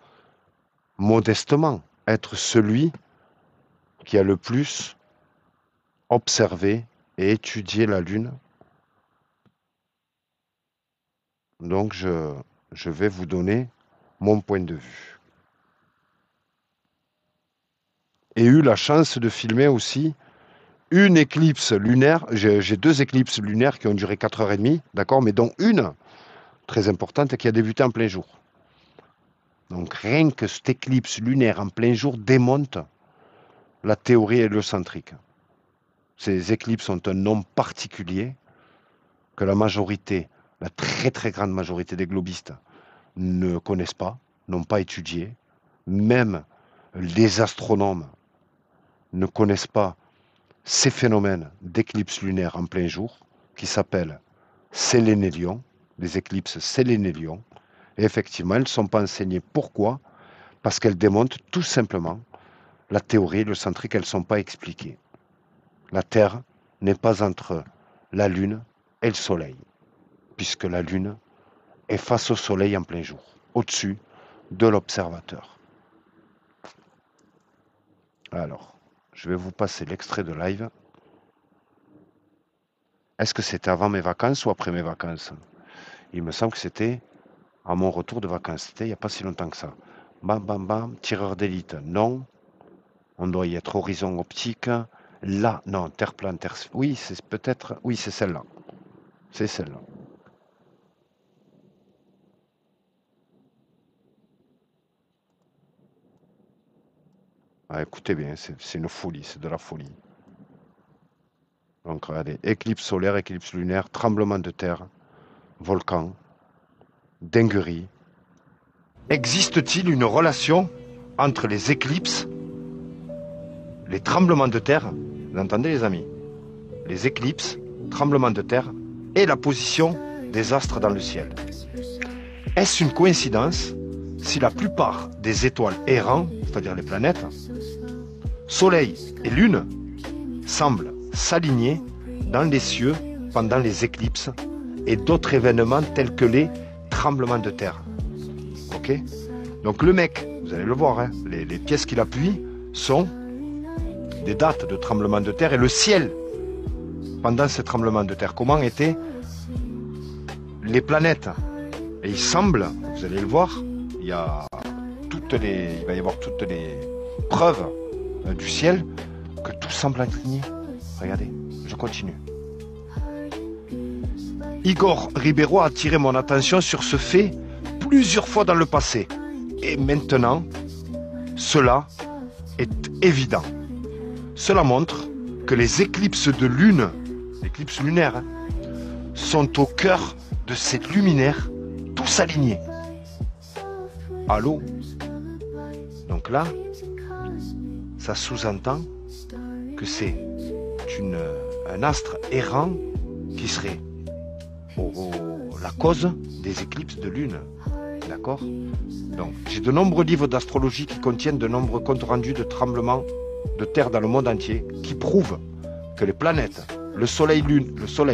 modestement être celui qui a le plus observé et étudié la Lune. Donc je vais vous donner mon point de vue. Et eu la chance de filmer aussi une éclipse lunaire. J'ai 2 éclipses lunaires qui ont duré 4h30, d'accord, mais dont une très importante qui a débuté en plein jour. Donc rien que cette éclipse lunaire en plein jour démonte la théorie héliocentrique. Ces éclipses ont un nom particulier que la majorité, la très très grande majorité des globistes ne connaissent pas, n'ont pas étudié. Même les astronomes ne connaissent pas ces phénomènes d'éclipses lunaires en plein jour qui s'appellent sélénélions, les éclipses sélénélions. Et effectivement, elles ne sont pas enseignées. Pourquoi? Parce qu'elles démontrent tout simplement la théorie héliocentrique, elles ne sont pas expliquées. La Terre n'est pas entre la Lune et le Soleil, puisque la Lune est face au Soleil en plein jour, au-dessus de l'observateur. Alors, je vais vous passer l'extrait de live. Est-ce que c'était avant mes vacances ou après mes vacances? Il me semble que c'était à mon retour de vacances. C'était il n'y a pas si longtemps que ça. Bam, bam, bam, tireur d'élite. Non. On doit y être horizon optique. Là, non, terre plane, terre... Oui, c'est peut-être... Oui, c'est celle-là. C'est celle-là. Ah, écoutez bien, c'est une folie, c'est de la folie. Donc, regardez, éclipse solaire, éclipse lunaire, tremblement de terre, volcan, dinguerie. Existe-t-il une relation entre les éclipses, les tremblements de terre, vous entendez les amis, les éclipses, tremblements de terre et la position des astres dans le ciel? Est-ce une coïncidence si la plupart des étoiles errantes, c'est-à-dire les planètes, Soleil et Lune, semblent s'aligner dans les cieux pendant les éclipses et d'autres événements tels que les tremblements de terre? Ok? Donc le mec, vous allez le voir, hein, les pièces qu'il appuie sont des dates de tremblements de terre et le ciel pendant ces tremblements de terre. Comment étaient les planètes? Et il semble, vous allez le voir, il va y avoir toutes les preuves du ciel que tout semble aligné. Regardez, je continue. Igor Ribeiro a attiré mon attention sur ce fait plusieurs fois dans le passé. Et maintenant, cela est évident. Cela montre que les éclipses de lune, l'éclipse lunaire, hein, sont au cœur de ces luminaires tous alignés. Allô? Donc là, ça sous-entend que c'est un astre errant qui serait la cause des éclipses de lune. D'accord? Donc, j'ai de nombreux livres d'astrologie qui contiennent de nombreux comptes rendus de tremblements de terre dans le monde entier qui prouvent que les planètes, le soleil,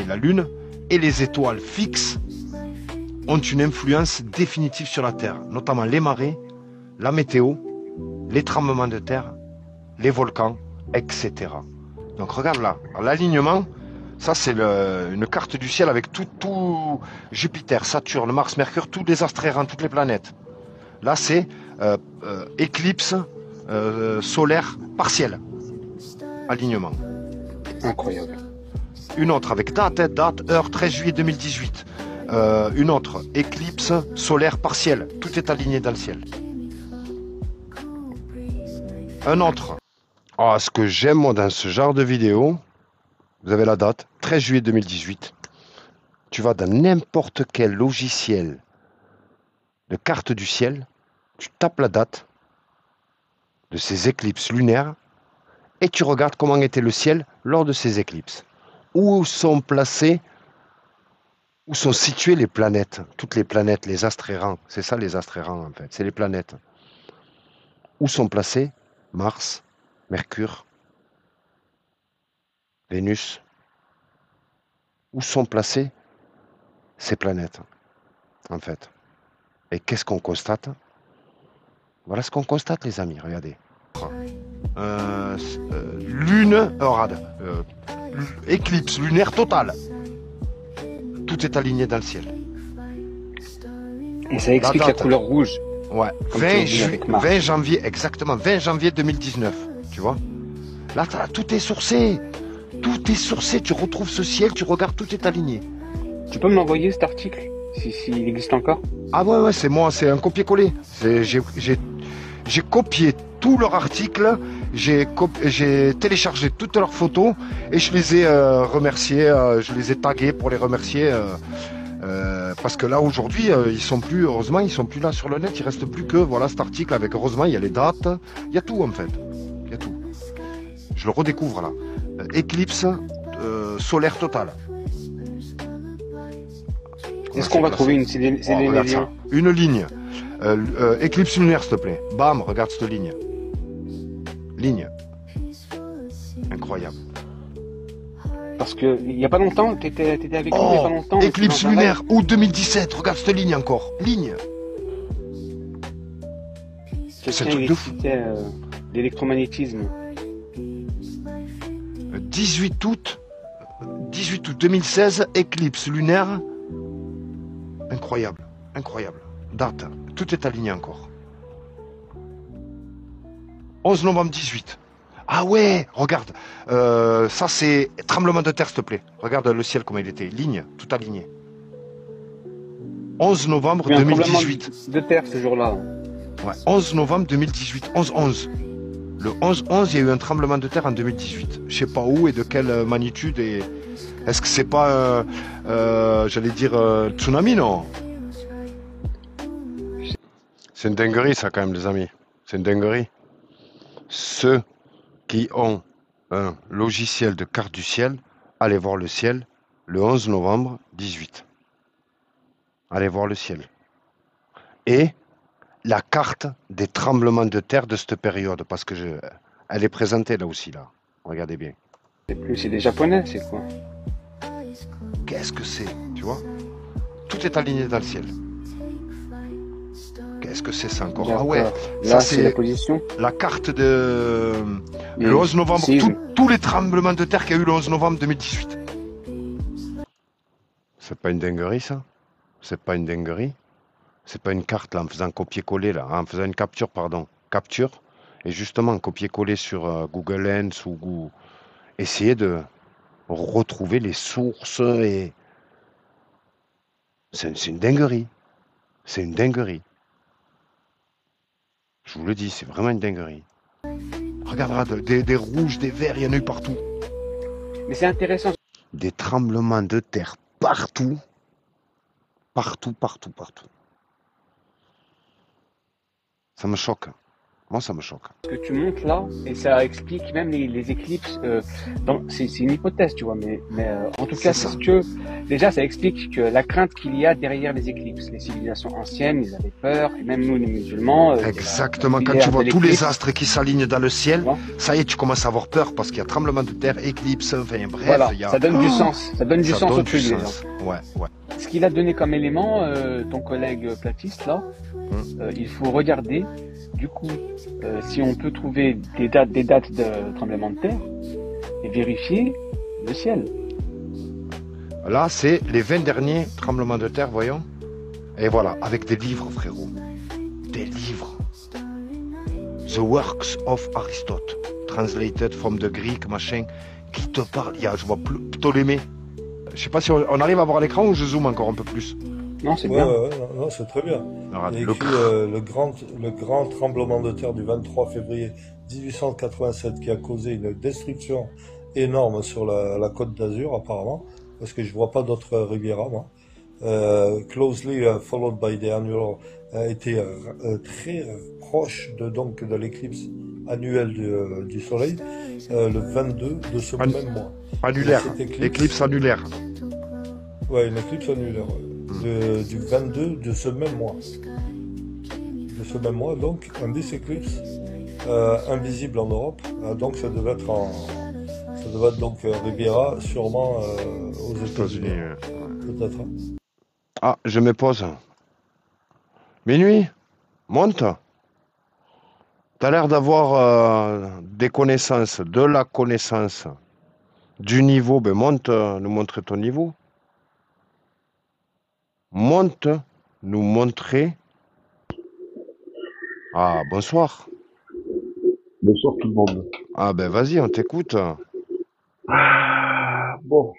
la lune et les étoiles fixes ont une influence définitive sur la Terre, notamment les marées, la météo, les tremblements de terre, les volcans, etc. Donc regarde là, l'alignement, ça c'est une carte du ciel avec tout Jupiter, Saturne, Mars, Mercure, tous les astres errants, toutes les planètes. Là c'est éclipse solaire partielle, alignement. Incroyable. Une autre avec date, heure, 13 juillet 2018. Une autre, éclipse solaire partielle. Tout est aligné dans le ciel. Un autre. Oh, ce que j'aime moi dans ce genre de vidéo, vous avez la date, 13 juillet 2018. Tu vas dans n'importe quel logiciel de carte du ciel, tu tapes la date de ces éclipses lunaires et tu regardes comment était le ciel lors de ces éclipses. Où sont placés, où sont situées les planètes, toutes les planètes, les astres errants. C'est ça les astres errants en fait, c'est les planètes. Où sont placés Mars, Mercure, Vénus. Où sont placées ces planètes en fait. Et qu'est-ce qu'on constate? Voilà ce qu'on constate les amis, regardez. Lune, éclipse lunaire totale. Tout est aligné dans le ciel. Et ça explique la couleur rouge. Ouais, 20 janvier, exactement, 20 janvier 2019, tu vois. Là, tout est sourcé. Tout est sourcé, tu retrouves ce ciel, tu regardes, tout est aligné. Tu peux me l'envoyer cet article? s'il existe encore. Ah ouais, c'est moi, c'est un copier-coller. J'ai copié tout leur article, j'ai téléchargé toutes leurs photos et je les ai remerciés, je les ai tagués pour les remercier. Parce que là aujourd'hui, ils sont plus, heureusement, ils sont plus là sur le net. Il reste plus que voilà cet article avec, heureusement, il y a les dates, il y a tout en fait, il y a tout. Je le redécouvre là. Éclipse solaire totale. Est-ce qu'on va trouver une regarde ça. Une ligne. Éclipse lunaire, s'il te plaît. Bam, regarde cette ligne. Ligne. Incroyable. Parce que il n'y a pas longtemps, t'étais avec nous il n'y a pas longtemps. Éclipse lunaire, août 2017. Regarde cette ligne encore. Ligne. C'est un truc de fou. L'électromagnétisme. 18 août 2016, éclipse lunaire. Incroyable, incroyable. Date, tout est aligné encore. 11 novembre 18. Ah ouais, regarde. Ça c'est tremblement de terre, s'il te plaît. Regarde le ciel comme il était. Ligne, tout aligné. 11 novembre 2018. De terre ce jour-là. Ouais, 11 novembre 2018. 11-11. Le 11-11, il y a eu un tremblement de terre en 2018. Je sais pas où et de quelle magnitude. Et est-ce que c'est pas, j'allais dire, tsunami, non? C'est une dinguerie, ça, quand même, les amis. C'est une dinguerie. Ceux qui ont un logiciel de carte du ciel, allez voir le ciel le 11 novembre 18. Allez voir le ciel. Et la carte des tremblements de terre de cette période, parce que elle est présentée là aussi, là. Regardez bien. C'est des Japonais, c'est quoi? Qu'est-ce que c'est, tu vois? Tout est aligné dans le ciel. Qu'est-ce que c'est ça encore? Ah ouais, ça c'est la position. La carte de le 11 novembre, tous les tremblements de terre qu'il y a eu le 11 novembre 2018. C'est pas une dinguerie, ça? C'est pas une dinguerie? C'est pas une carte là, en faisant copier-coller là, en faisant une capture, pardon. Capture, et justement copier-coller sur Google Lens ou essayer de retrouver les sources et... C'est une dinguerie. C'est une dinguerie. Je vous le dis, c'est vraiment une dinguerie. Regarde, des rouges, des verts, il y en a eu partout. Mais c'est intéressant. Des tremblements de terre partout. Partout. Ça me choque. Moi, ça me choque. Ce que tu montres là, et ça explique même les éclipses. C'est une hypothèse, tu vois, mais en tout cas, c'est que déjà, ça explique que la crainte qu'il y a derrière les éclipses. Les civilisations anciennes, ils avaient peur, et même nous, les musulmans. Exactement. Quand tu vois tous les astres qui s'alignent dans le ciel, ça y est, tu commences à avoir peur parce qu'il y a tremblement de terre, éclipse, enfin bref. Voilà, il y a... ça donne du sens. Ça donne du sens au truc. Ouais. Ce qu'il a donné comme élément, ton collègue platiste là, il faut regarder. Du coup, si on peut trouver des dates de tremblement de terre et vérifier le ciel. Là, c'est les 20 derniers tremblements de terre, voyons. Et voilà, avec des livres, frérot. Des livres. The Works of Aristotle, translated from the Greek, machin, qui te parle. Je vois Ptolémée. Je sais pas si on arrive à voir l'écran ou je zoome encore un peu plus. Non, c'est bien. Non, c'est très bien. Alors, il y a écrit le grand tremblement de terre du 23 février 1887 qui a causé une destruction énorme sur la côte d'Azur, apparemment, parce que je vois pas d'autres Riviera, moi. Closely followed by the annual a été très proche de l'éclipse annuelle du Soleil, le 22 de ce même mois. Annulaire, éclipse annulaire. Ouais, une éclipse annulaire. Du 22 de ce même mois. Donc, un éclipse invisible en Europe. Donc, ça devait être donc Riviera, sûrement aux États-Unis. Peut-être. Ah, je me pose. Minuit, monte. T'as l'air d'avoir des connaissances, de la connaissance, du niveau. Ben monte, nous montrer ton niveau. Monte, nous montrer. Ah, bonsoir. Bonsoir tout le monde. Ah ben vas-y, on t'écoute. Bon.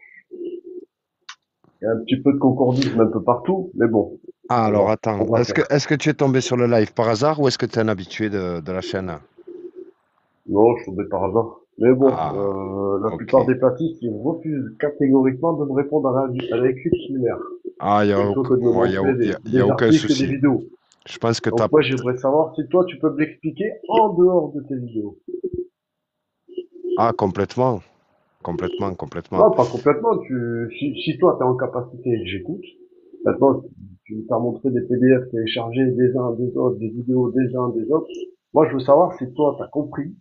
Il y a un petit peu de concordisme un peu partout, mais bon. Ah, alors attends, on va faire. est-ce que tu es tombé sur le live par hasard ou est-ce que tu es un habitué de la chaîne? Non, je suis tombé par hasard. Mais bon, la plupart ok. des platistes, ils refusent catégoriquement de me répondre à l'éclipse lunaire. Ah, Plutôt que de me montrer y a des aucun articles et des souci. vidéos. Je pense que Donc moi, j'aimerais savoir si toi, tu peux me l'expliquer en dehors de tes vidéos. Ah, complètement. Complètement. Non, pas complètement. Si toi, tu es en capacité, j'écoute. Maintenant, tu t'as montré des PDF téléchargés des uns, des autres, des vidéos des uns, des autres. Moi, je veux savoir si toi, tu as compris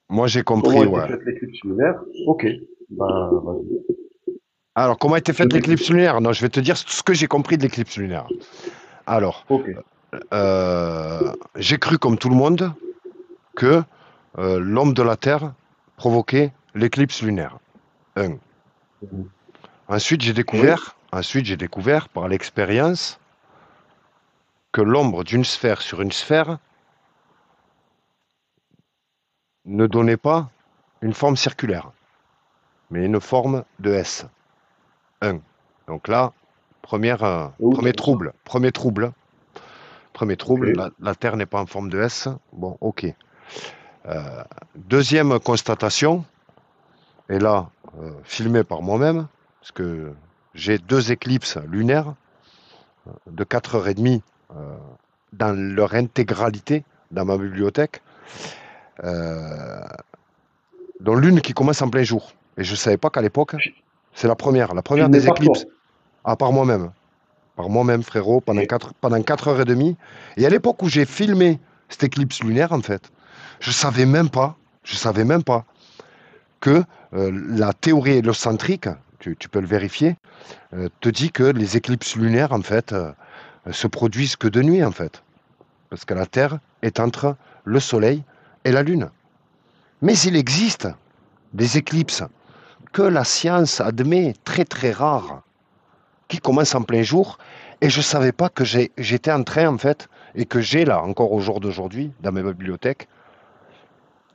Moi, j'ai comment compris, était ouais. faite l'éclipse lunaire. Ok. Bah, vas-y. Alors, comment a été faite l'éclipse lunaire? Non, je vais te dire ce que j'ai compris de l'éclipse lunaire. Alors, j'ai cru comme tout le monde que l'homme de la Terre provoquait l'éclipse lunaire. Ensuite, j'ai découvert par l'expérience que l'ombre d'une sphère sur une sphère ne donnait pas une forme circulaire, mais une forme de S. Donc là, premier trouble. La Terre n'est pas en forme de S. Bon, ok. Deuxième constatation, et là, filmé par moi-même, parce que j'ai 2 éclipses lunaires de 4h30 dans leur intégralité dans ma bibliothèque, dont l'une qui commence en plein jour. Et je ne savais pas qu'à l'époque, c'est la première des éclipses. Ah, par moi-même. Par moi-même, frérot, pendant 4h30. Et à l'époque où j'ai filmé cette éclipse lunaire, en fait, je savais même pas que la théorie héliocentrique, tu peux le vérifier, te dit que les éclipses lunaires, en fait, se produisent que de nuit, en fait. Parce que la Terre est entre le Soleil et la Lune. Mais il existe des éclipses que la science admet très très rares, qui commencent en plein jour, et je ne savais pas que j'étais en train, en fait, et que j'ai là, encore au jour d'aujourd'hui, dans mes bibliothèques,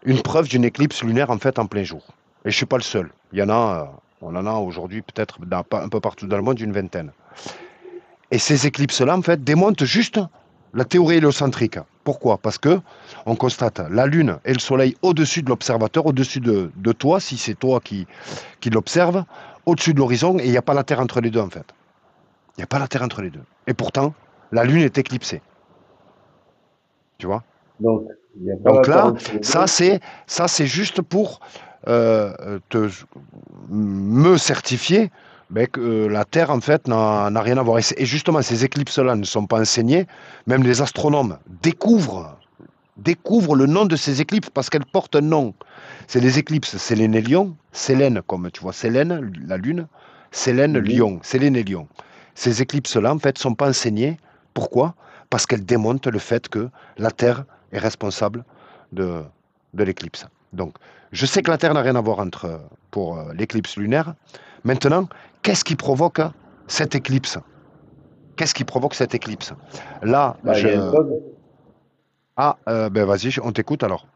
une preuve d'une éclipse lunaire, en fait, en plein jour. Et je ne suis pas le seul. Il y en a, on en a aujourd'hui peut-être un peu partout dans le monde, une vingtaine. Et ces éclipses-là, en fait, démontent juste la théorie héliocentrique. Pourquoi? Parce que on constate la Lune et le Soleil au-dessus de l'observateur, au-dessus de toi, si c'est toi qui l'observe, au-dessus de l'horizon, et il n'y a pas la Terre entre les deux, en fait. Il n'y a pas la Terre entre les deux. Et pourtant, la Lune est éclipsée. Tu vois? Donc là, ça c'est juste pour me certifier que la Terre, en fait, n'a rien à voir. Et justement, ces éclipses-là ne sont pas enseignées. Même les astronomes découvrent le nom de ces éclipses parce qu'elles portent un nom. C'est les éclipses sélénélion, Sélène, comme tu vois, Sélène, la Lune, Sélène, Lion, Sélène et Lion. Ces éclipses-là, en fait, ne sont pas enseignées. Pourquoi? Parce qu'elles démontrent le fait que la Terre est responsable de l'éclipse. Donc, je sais que la Terre n'a rien à voir pour l'éclipse lunaire. Maintenant, qu'est-ce qui provoque cette éclipse? Qu'est-ce qui provoque cette éclipse? Là, il y a une phase. Ah, vas-y, on t'écoute alors.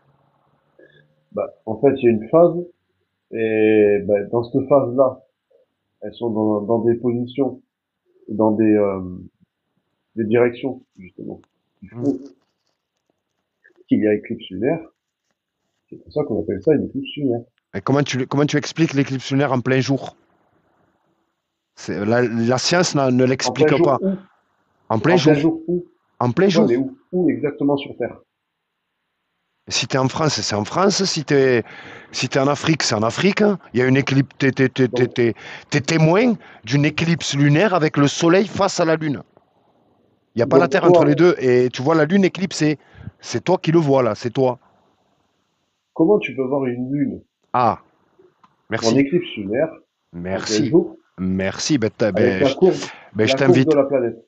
En fait, il y a une phase, et dans cette phase-là, elles sont dans des positions, dans des directions, justement, qui font qu'il y a éclipse lunaire. C'est pour ça qu'on appelle ça une éclipse lunaire. Et comment tu expliques l'éclipse lunaire en plein jour? La science ne l'explique pas. En plein jour. En plein jour. Mais où exactement sur Terre? Si tu es en France, c'est en France. Si tu es en Afrique, c'est en Afrique. Il y a une éclipse. T'es témoin d'une éclipse lunaire avec le Soleil face à la Lune. Il n'y a pas la Terre entre les deux. Et tu vois la Lune éclipsée. C'est toi qui le vois là, c'est toi. Comment tu peux voir une Lune? Ah, merci. En éclipse lunaire. Merci. Merci. Je t'invite. De la planète.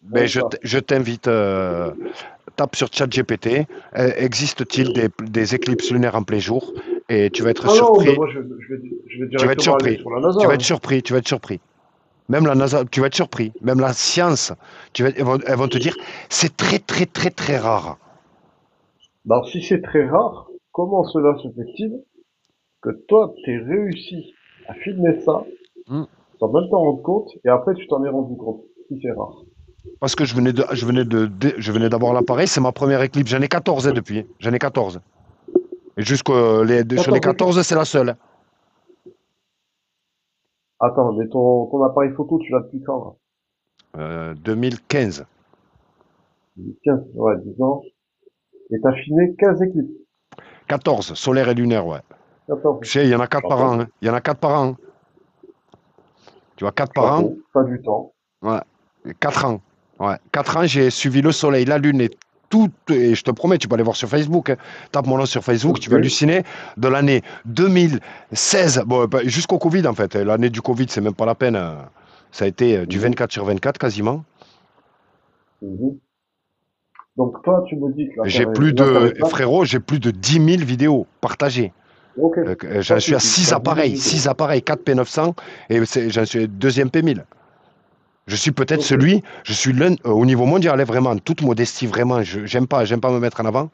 Je t'invite. Tape sur ChatGPT. Existe-t-il des éclipses lunaires en plein jour? Et tu vas être surpris. Non, moi je vais directement aller sur la NASA. Tu vas être surpris. Même la NASA, tu vas être surpris. Même la science, elles vont te dire, c'est très très très très rare. Alors si c'est très rare, comment cela se fait-il que toi, tu aies réussi à filmer ça sans même t'en rendre compte, et après tu t'en es rendu compte. Si c'est rare. Parce que je venais d'avoir l'appareil, c'est ma première éclipse. J'en ai 14 depuis. J'en ai 14. Et sur les 14, c'est la seule. Attends, mais ton appareil photo, tu l'as depuis quand, là? 2015. 2015, ouais, 10 ans. Et t'as filmé 15 éclipses. 14, solaire et lunaire, ouais. 14. Tu sais, il y en a 4 par an. Hein. Il y en a 4 par an. Tu vois, 4 par an. Pas du temps. Ouais. 4 ans. Ouais. 4 ans, j'ai suivi le soleil, la lune et tout. Et je te promets, tu peux aller voir sur Facebook. Hein. Tape mon nom sur Facebook, tu vas halluciner. De l'année 2016, bon, jusqu'au Covid, en fait. L'année du Covid, c'est même pas la peine. Ça a été du 24/24 quasiment. Donc toi, tu me dis que j'ai plus de frérot, j'ai plus de 10 000 vidéos partagées. J'en suis à 6 appareils, 4 P900 et j'en suis deuxième P1000. Je suis peut-être je suis l'un au niveau mondial, vraiment, en toute modestie, vraiment, j'aime pas me mettre en avant,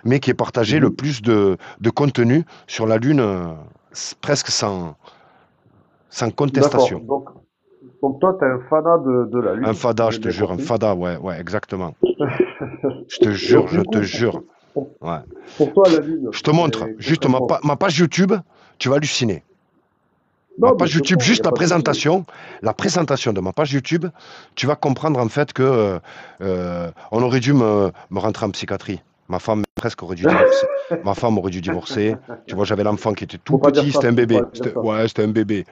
mais qui est partagé le plus de contenu sur la Lune, presque sans contestation. Donc toi, t'es un fada de la Lune. Un fada, je te jure, un fada, ouais, exactement. Je te jure, Ouais. Pour toi, la Lune. Je te montre, juste ma page YouTube, tu vas halluciner. Ma page YouTube, juste la présentation de ma page YouTube, tu vas comprendre en fait que on aurait dû me rentrer en psychiatrie. Ma femme presque aurait dû divorcer. Ma femme aurait dû divorcer. Tu vois, j'avais l'enfant qui était tout petit, c'était un bébé. C'était un bébé.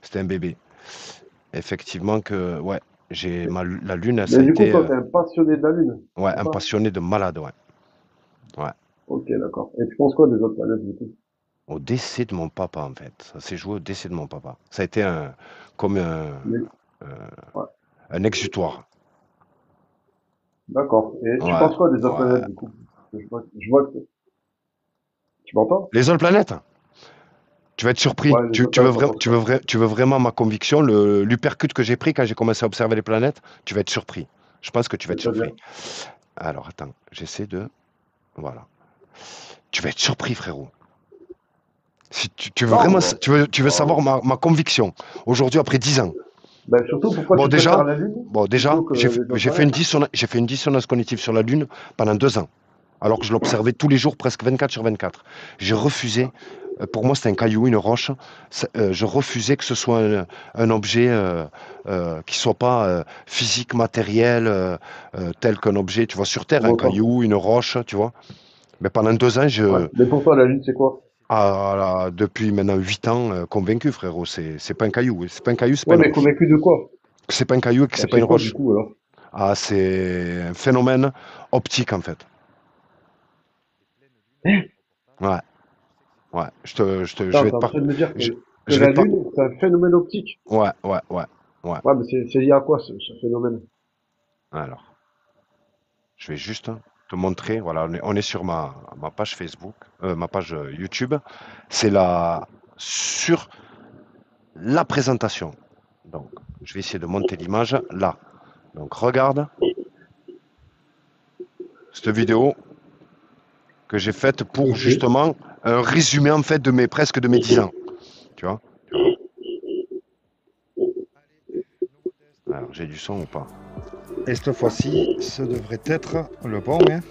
C'était un bébé. Effectivement que, ouais, la Lune, ça a été... Mais du coup, toi, t'es un passionné de la Lune. Ouais, un passionné de malade, ouais. Ouais. Ok, d'accord. Et tu penses quoi des autres planètes, du coup? Au décès de mon papa, en fait. Ça s'est joué au décès de mon papa. Ça a été comme un exutoire. D'accord. Et tu penses quoi des autres planètes, du coup? Je vois que... Tu m'entends? Les autres planètes? Tu vas être surpris. Tu veux vraiment ma conviction, l'hypercute que j'ai pris quand j'ai commencé à observer les planètes, tu vas être surpris. Je pense que tu vas être surpris. Alors, attends, j'essaie de... Voilà. Tu vas être surpris, frérot. Si tu veux vraiment, tu veux savoir ma conviction aujourd'hui après 10 ans. Ben surtout pourquoi tu préfères la Lune? Déjà, j'ai fait une dissonance cognitive sur la Lune pendant 2 ans, alors que je l'observais tous les jours, presque 24/24. J'ai refusé. Pour moi, c'était un caillou, une roche. Je refusais que ce soit un objet qui soit pas physique, matériel, tel qu'un objet, tu vois, sur Terre, un caillou, une roche, tu vois. Mais pendant 2 ans, Mais pour toi, la Lune, c'est quoi? Depuis maintenant 8 ans, convaincu, frérot. C'est pas un caillou. C'est pas un caillou, c'est pas une roche. Convaincu de quoi? C'est pas un caillou, c'est pas une roche. Du coup, alors c'est un phénomène optique, en fait. Ouais. Je vais te parler. me dire que la Lune, c'est un phénomène optique. Ouais. Ouais, mais c'est lié à quoi, ce phénomène? Alors, je vais juste te montrer. Voilà, on est sur ma page Facebook, ma page YouTube. C'est sur la présentation. Donc, je vais essayer de monter l'image là. Donc, regarde cette vidéo que j'ai faite pour justement un résumé en fait de mes 10 ans. Tu vois? Alors, j'ai du son ou pas? Et cette fois-ci, ce devrait être le bon. Hein.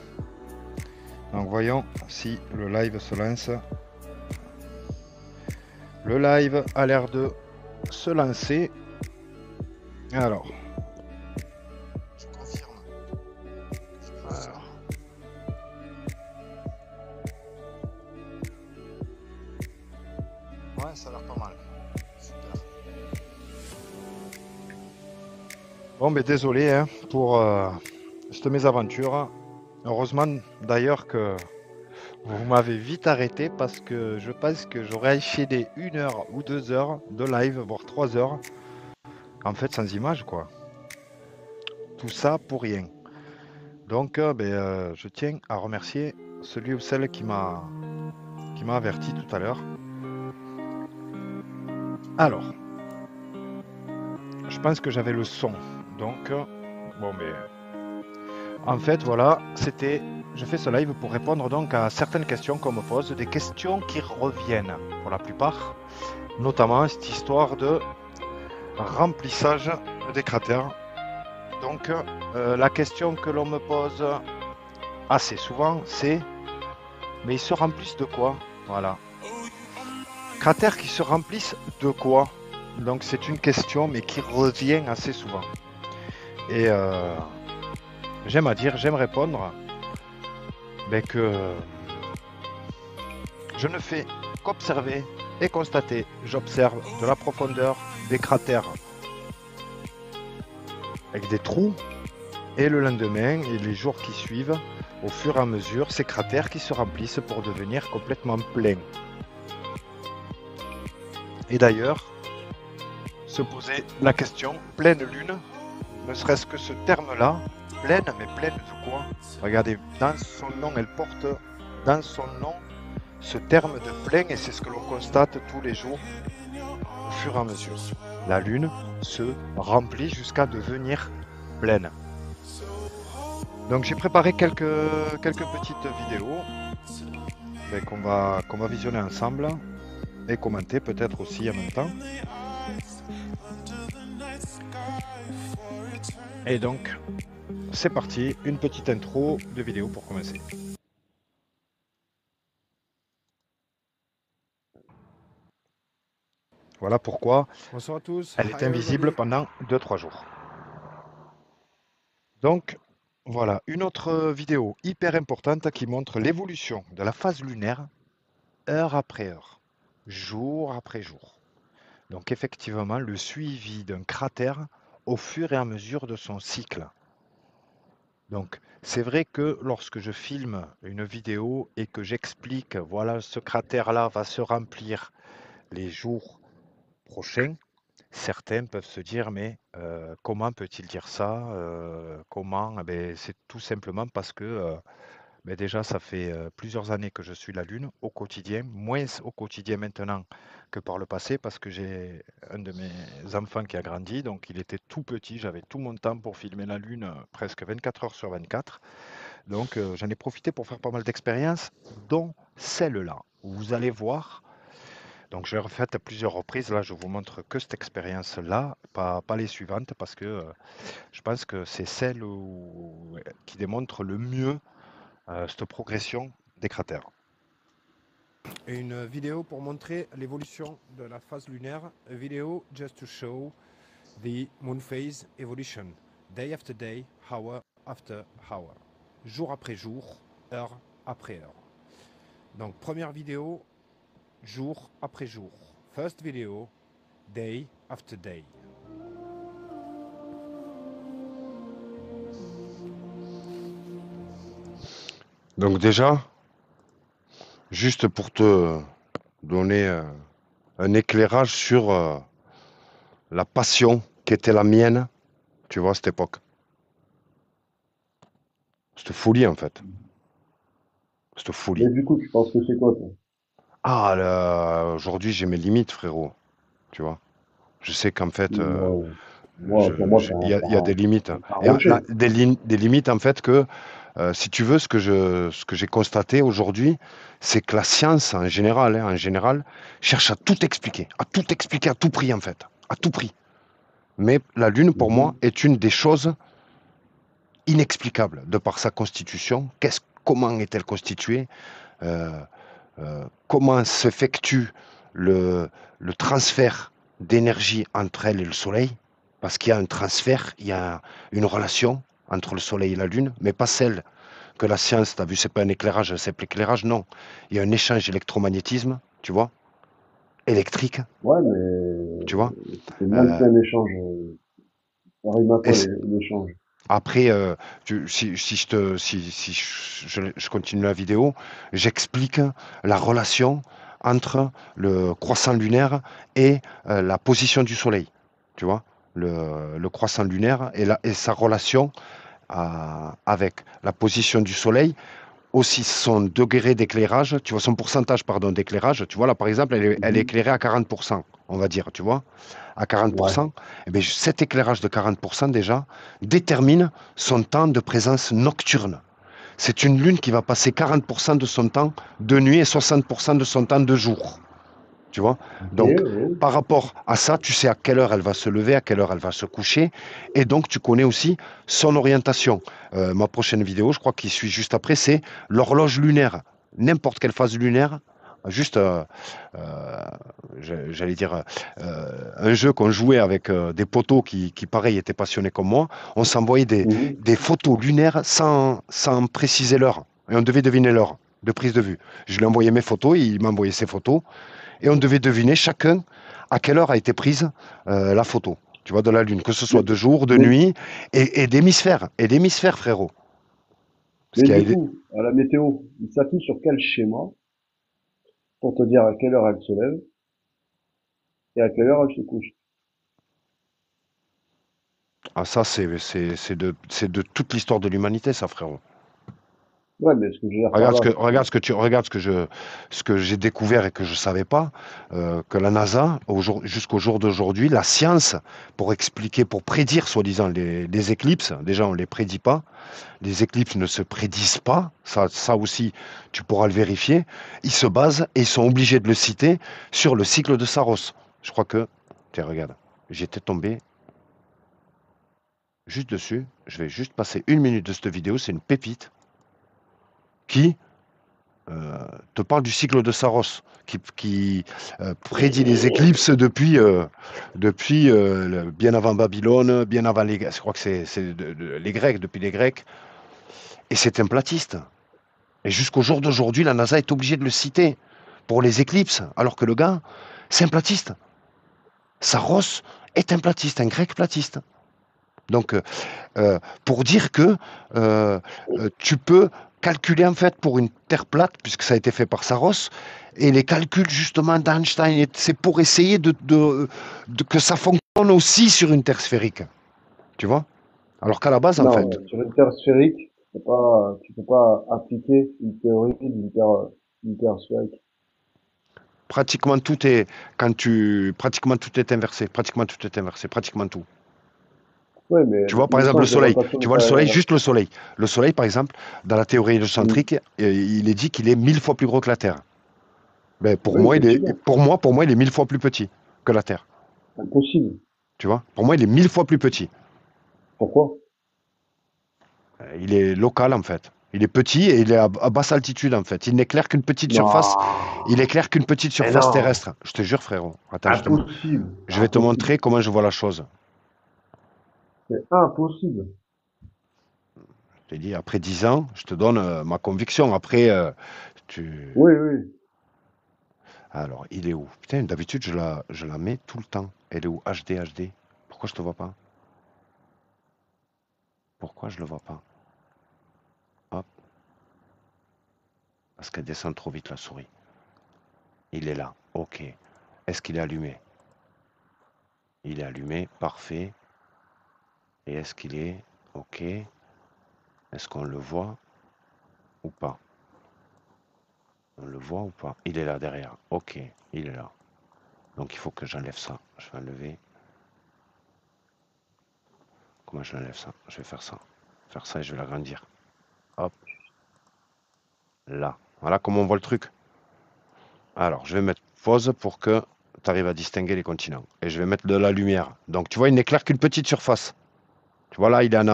Donc, voyons si le live se lance. Le live a l'air de se lancer. Alors. Je confirme. Alors. Ouais, ça a l'air pas mal. Super. Bon, mais désolé hein, pour cette mésaventure. Heureusement d'ailleurs que vous m'avez vite arrêté parce que je pense que j'aurais enchaîné 1 heure ou 2 heures de live, voire 3 heures. En fait, sans image, quoi. Tout ça pour rien. Donc, je tiens à remercier celui ou celle qui m'a averti tout à l'heure. Alors, je pense que j'avais le son. Donc, en fait, voilà, je fais ce live pour répondre donc à certaines questions qu'on me pose, des questions qui reviennent pour la plupart, notamment cette histoire de remplissage des cratères. Donc, la question que l'on me pose assez souvent, c'est mais ils se remplissent de quoi? Voilà. Cratères qui se remplissent de quoi? Donc, c'est une question, mais qui revient assez souvent. Et j'aime répondre que je ne fais qu'observer et constater. J'observe de la profondeur des cratères avec des trous, et le lendemain et les jours qui suivent, au fur et à mesure, ces cratères qui se remplissent pour devenir complètement pleins. Et d'ailleurs, se poser la question, pleine lune, ne serait-ce que ce terme-là, pleine, mais pleine de quoi? Regardez, dans son nom, elle porte dans son nom ce terme de plein, et c'est ce que l'on constate tous les jours au fur et à mesure. La lune se remplit jusqu'à devenir pleine. Donc j'ai préparé quelques petites vidéos qu'on va visionner ensemble et commenter peut-être aussi en même temps. Et donc c'est parti, une petite intro de vidéo pour commencer. Voilà pourquoi Bonsoir à tous. elle est invisible pendant 2-3 jours. Donc, voilà, une autre vidéo hyper importante qui montre l'évolution de la phase lunaire heure après heure, jour après jour. Donc effectivement, le suivi d'un cratère au fur et à mesure de son cycle. Donc, c'est vrai que lorsque je filme une vidéo et que j'explique, voilà, ce cratère-là va se remplir les jours prochains, certains peuvent se dire, mais comment peut-il dire ça? Comment? C'est tout simplement parce que déjà, ça fait plusieurs années que je suis la Lune au quotidien, moins au quotidien maintenant que par le passé, parce que j'ai un de mes enfants qui a grandi, donc il était tout petit, j'avais tout mon temps pour filmer la Lune presque 24 heures sur 24. Donc j'en ai profité pour faire pas mal d'expériences, dont celle-là, où vous allez voir. Donc je l'ai refaite à plusieurs reprises. Là, je vous montre que cette expérience-là, pas les suivantes, parce que je pense que c'est celle qui démontre le mieux cette progression des cratères. Et une vidéo pour montrer l'évolution de la phase lunaire. A video just to show the moon phase evolution. Day after day, hour after hour. Jour après jour, heure après heure. Donc première vidéo, jour après jour. First video, day after day. Donc déjà, juste pour te donner un éclairage sur la passion qui était la mienne, tu vois, à cette époque. Cette folie, en fait. Cette folie. Mais du coup, tu penses que c'est quoi, toi? Aujourd'hui, j'ai mes limites, frérot. Tu vois. Je sais qu'en fait, il y a des limites. Il y a des limites, en fait, que, si tu veux, ce que j'ai constaté aujourd'hui, c'est que la science, en général, cherche à tout expliquer à tout prix, en fait. À tout prix. Mais la Lune, pour moi, est une des choses inexplicables, de par sa constitution. Comment est-elle constituée? Comment s'effectue le transfert d'énergie entre elle et le Soleil? Parce qu'il y a un transfert, il y a une relation entre le Soleil et la Lune, mais pas celle que la science, tu as vu, c'est pas un éclairage, c'est l'éclairage, non. Il y a un échange électromagnétisme, tu vois, électrique. Ouais, mais... Tu vois, c'est même qu'un échange. Ça rime à quoi, l'échange? Après, si je continue la vidéo, j'explique la relation entre le croissant lunaire et la position du Soleil. Tu vois, le croissant lunaire et sa relation avec la position du Soleil, aussi son degré d'éclairage, tu vois, son pourcentage, pardon, d'éclairage. Tu vois, là, par exemple, elle est éclairée à 40%, on va dire, tu vois. À 40%, ouais. Eh bien, cet éclairage de 40% déjà détermine son temps de présence nocturne. C'est une lune qui va passer 40% de son temps de nuit et 60% de son temps de jour. Tu vois? Donc, par rapport à ça, tu sais à quelle heure elle va se lever, à quelle heure elle va se coucher. Et donc, tu connais aussi son orientation. Ma prochaine vidéo, je crois qu'il suit juste après, c'est l'horloge lunaire. N'importe quelle phase lunaire. Juste, j'allais dire, un jeu qu'on jouait avec des potos qui, pareil, étaient passionnés comme moi. On s'envoyait des photos lunaires sans préciser l'heure. Et on devait deviner l'heure de prise de vue. Je lui envoyais mes photos, il m'envoyait ses photos. Et on devait deviner chacun à quelle heure a été prise la photo, tu vois, de la Lune, que ce soit de jour, de nuit, et d'hémisphère, frérot. Mais du coup, à la météo, il s'appuie sur quel schéma pour te dire à quelle heure elle se lève et à quelle heure elle se couche? Ah, ça, c'est de toute l'histoire de l'humanité, ça, frérot. Ouais, mais ce que je veux dire Regarde ce que j'ai découvert et que je savais pas, que la NASA, jusqu'au jour d'aujourd'hui, la science, pour expliquer, pour prédire, soi-disant, les éclipses, déjà, on les prédit pas. Les éclipses ne se prédisent pas. Ça aussi, tu pourras le vérifier. Ils se basent, et ils sont obligés de le citer, sur le cycle de Saros. Je crois que, tiens, regarde, j'étais tombé juste dessus. Je vais juste passer 1 minute de cette vidéo. C'est une pépite qui te parle du cycle de Saros, qui prédit les éclipses depuis bien avant Babylone, bien avant je crois que c'est les Grecs, depuis les Grecs. Et c'est un platiste. Et jusqu'au jour d'aujourd'hui, la NASA est obligée de le citer pour les éclipses, alors que le gars, c'est un platiste. Saros est un platiste, un grec platiste. Donc, pour dire que tu peux calculer en fait pour une Terre plate, puisque ça a été fait par Saros, et les calculs justement d'Einstein, c'est pour essayer que ça fonctionne aussi sur une Terre sphérique. Tu vois? Alors qu'à la base, en fait... Sur une Terre sphérique, tu peux pas appliquer une théorie d'une Terre sphérique. Pratiquement tout est inversé, pratiquement tout. Ouais, mais tu vois, par exemple, le soleil. Tu vois, le soleil, juste le soleil. Le soleil, par exemple, dans la théorie héliocentrique, il est dit qu'il est 1000 fois plus gros que la Terre. Ben, pour moi, il est 1000 fois plus petit que la Terre. Impossible. Tu vois, pour moi, il est 1000 fois plus petit. Pourquoi? Il est local, en fait. Il est petit et il est à basse altitude, en fait. Il n'éclaire qu'une petite surface. Il éclaire qu'une petite surface terrestre. Je te jure, frérot. Attends, je vais te montrer comment je vois la chose. C'est impossible. Je t'ai dit, après 10 ans, je te donne ma conviction. Après, Oui. Alors, il est où? Putain, d'habitude, je la mets tout le temps. Elle est où? HD. Pourquoi je te vois pas? Pourquoi je le vois pas? Hop. Parce qu'elle descend trop vite, la souris. Il est là. Ok. Est-ce qu'il est allumé? Il est allumé. Parfait. Et est-ce qu'il est... Ok. Est-ce qu'on le voit ou pas? On le voit ou pas? Il est là derrière. Ok. Il est là. Donc il faut que j'enlève ça. Je vais enlever. Comment je l'enlève ça? Je vais faire ça. Faire ça et je vais l'agrandir. Hop. Là. Voilà comment on voit le truc. Alors, je vais mettre pause pour que tu arrives à distinguer les continents. Et je vais mettre de la lumière. Donc, tu vois, il n'éclaire qu'une petite surface. Tu vois, là, il est en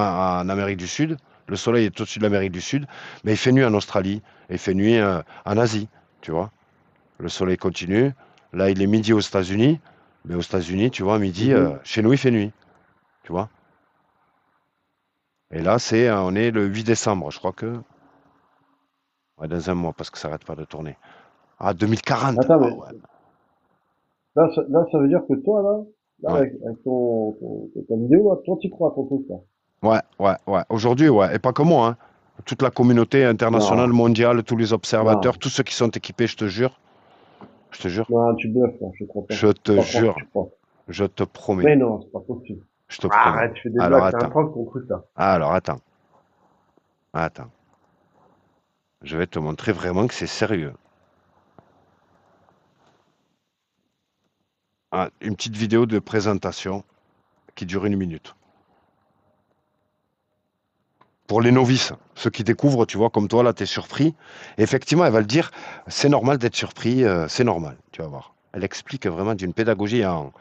Amérique du Sud. Le soleil est au-dessus de l'Amérique du Sud. Mais il fait nuit en Australie. Et il fait nuit en Asie. Tu vois. Le soleil continue. Là, il est midi aux États-Unis. Mais aux États-Unis, tu vois, midi, chez nous, il fait nuit. Tu vois. Et là, on est le 8 décembre. Je crois que... Ouais, dans un mois, parce que ça n'arrête pas de tourner. Ah, 2040. Attends, mais... Là, ça veut dire que toi, avec ta vidéo, là, toi, tu crois à ton truc, là. Ouais. Aujourd'hui, ouais. Et pas que moi, hein. Toute la communauté internationale, mondiale, tous les observateurs, tous ceux qui sont équipés, je te jure. Je te jure. Non, tu bluffes, là, je crois pas. Je te jure. Je te promets. Mais non, c'est pas possible. Je te promets. Arrête, tu fais des blagues, t'as un prank ton truc, là. Alors, attends. Je vais te montrer vraiment que c'est sérieux. Ah, une petite vidéo de présentation qui dure 1 minute. Pour les novices, ceux qui découvrent, tu vois, comme toi, là, tu es surpris. Et effectivement, elle va le dire, c'est normal d'être surpris, c'est normal, tu vas voir. Elle explique vraiment d'une pédagogie en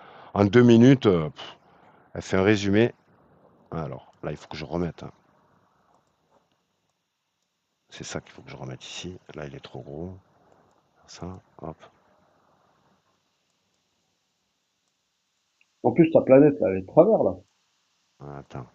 2 minutes. Elle fait un résumé. Alors, là, il faut que je remette. Hein. C'est ça qu'il faut que je remette ici. Là, il est trop gros. Ça, hop. En plus, ta planète, là, elle est de travers, là. Attends.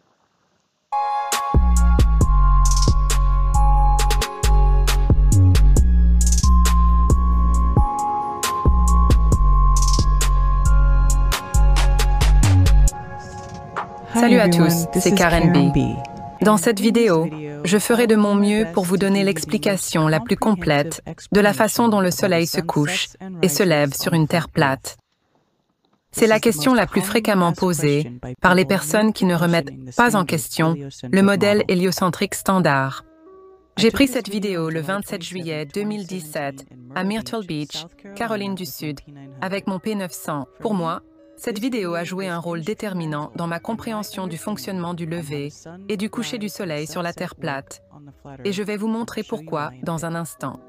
Salut à tous, c'est Karen B. Dans cette vidéo, je ferai de mon mieux pour vous donner l'explication la plus complète de la façon dont le Soleil se couche et se lève sur une Terre plate. C'est la question la plus fréquemment posée par les personnes qui ne remettent pas en question le modèle héliocentrique standard. J'ai pris cette vidéo le 27 juillet 2017 à Myrtle Beach, Caroline du Sud, avec mon P900. Pour moi, cette vidéo a joué un rôle déterminant dans ma compréhension du fonctionnement du lever et du coucher du soleil sur la Terre plate, et je vais vous montrer pourquoi dans un instant.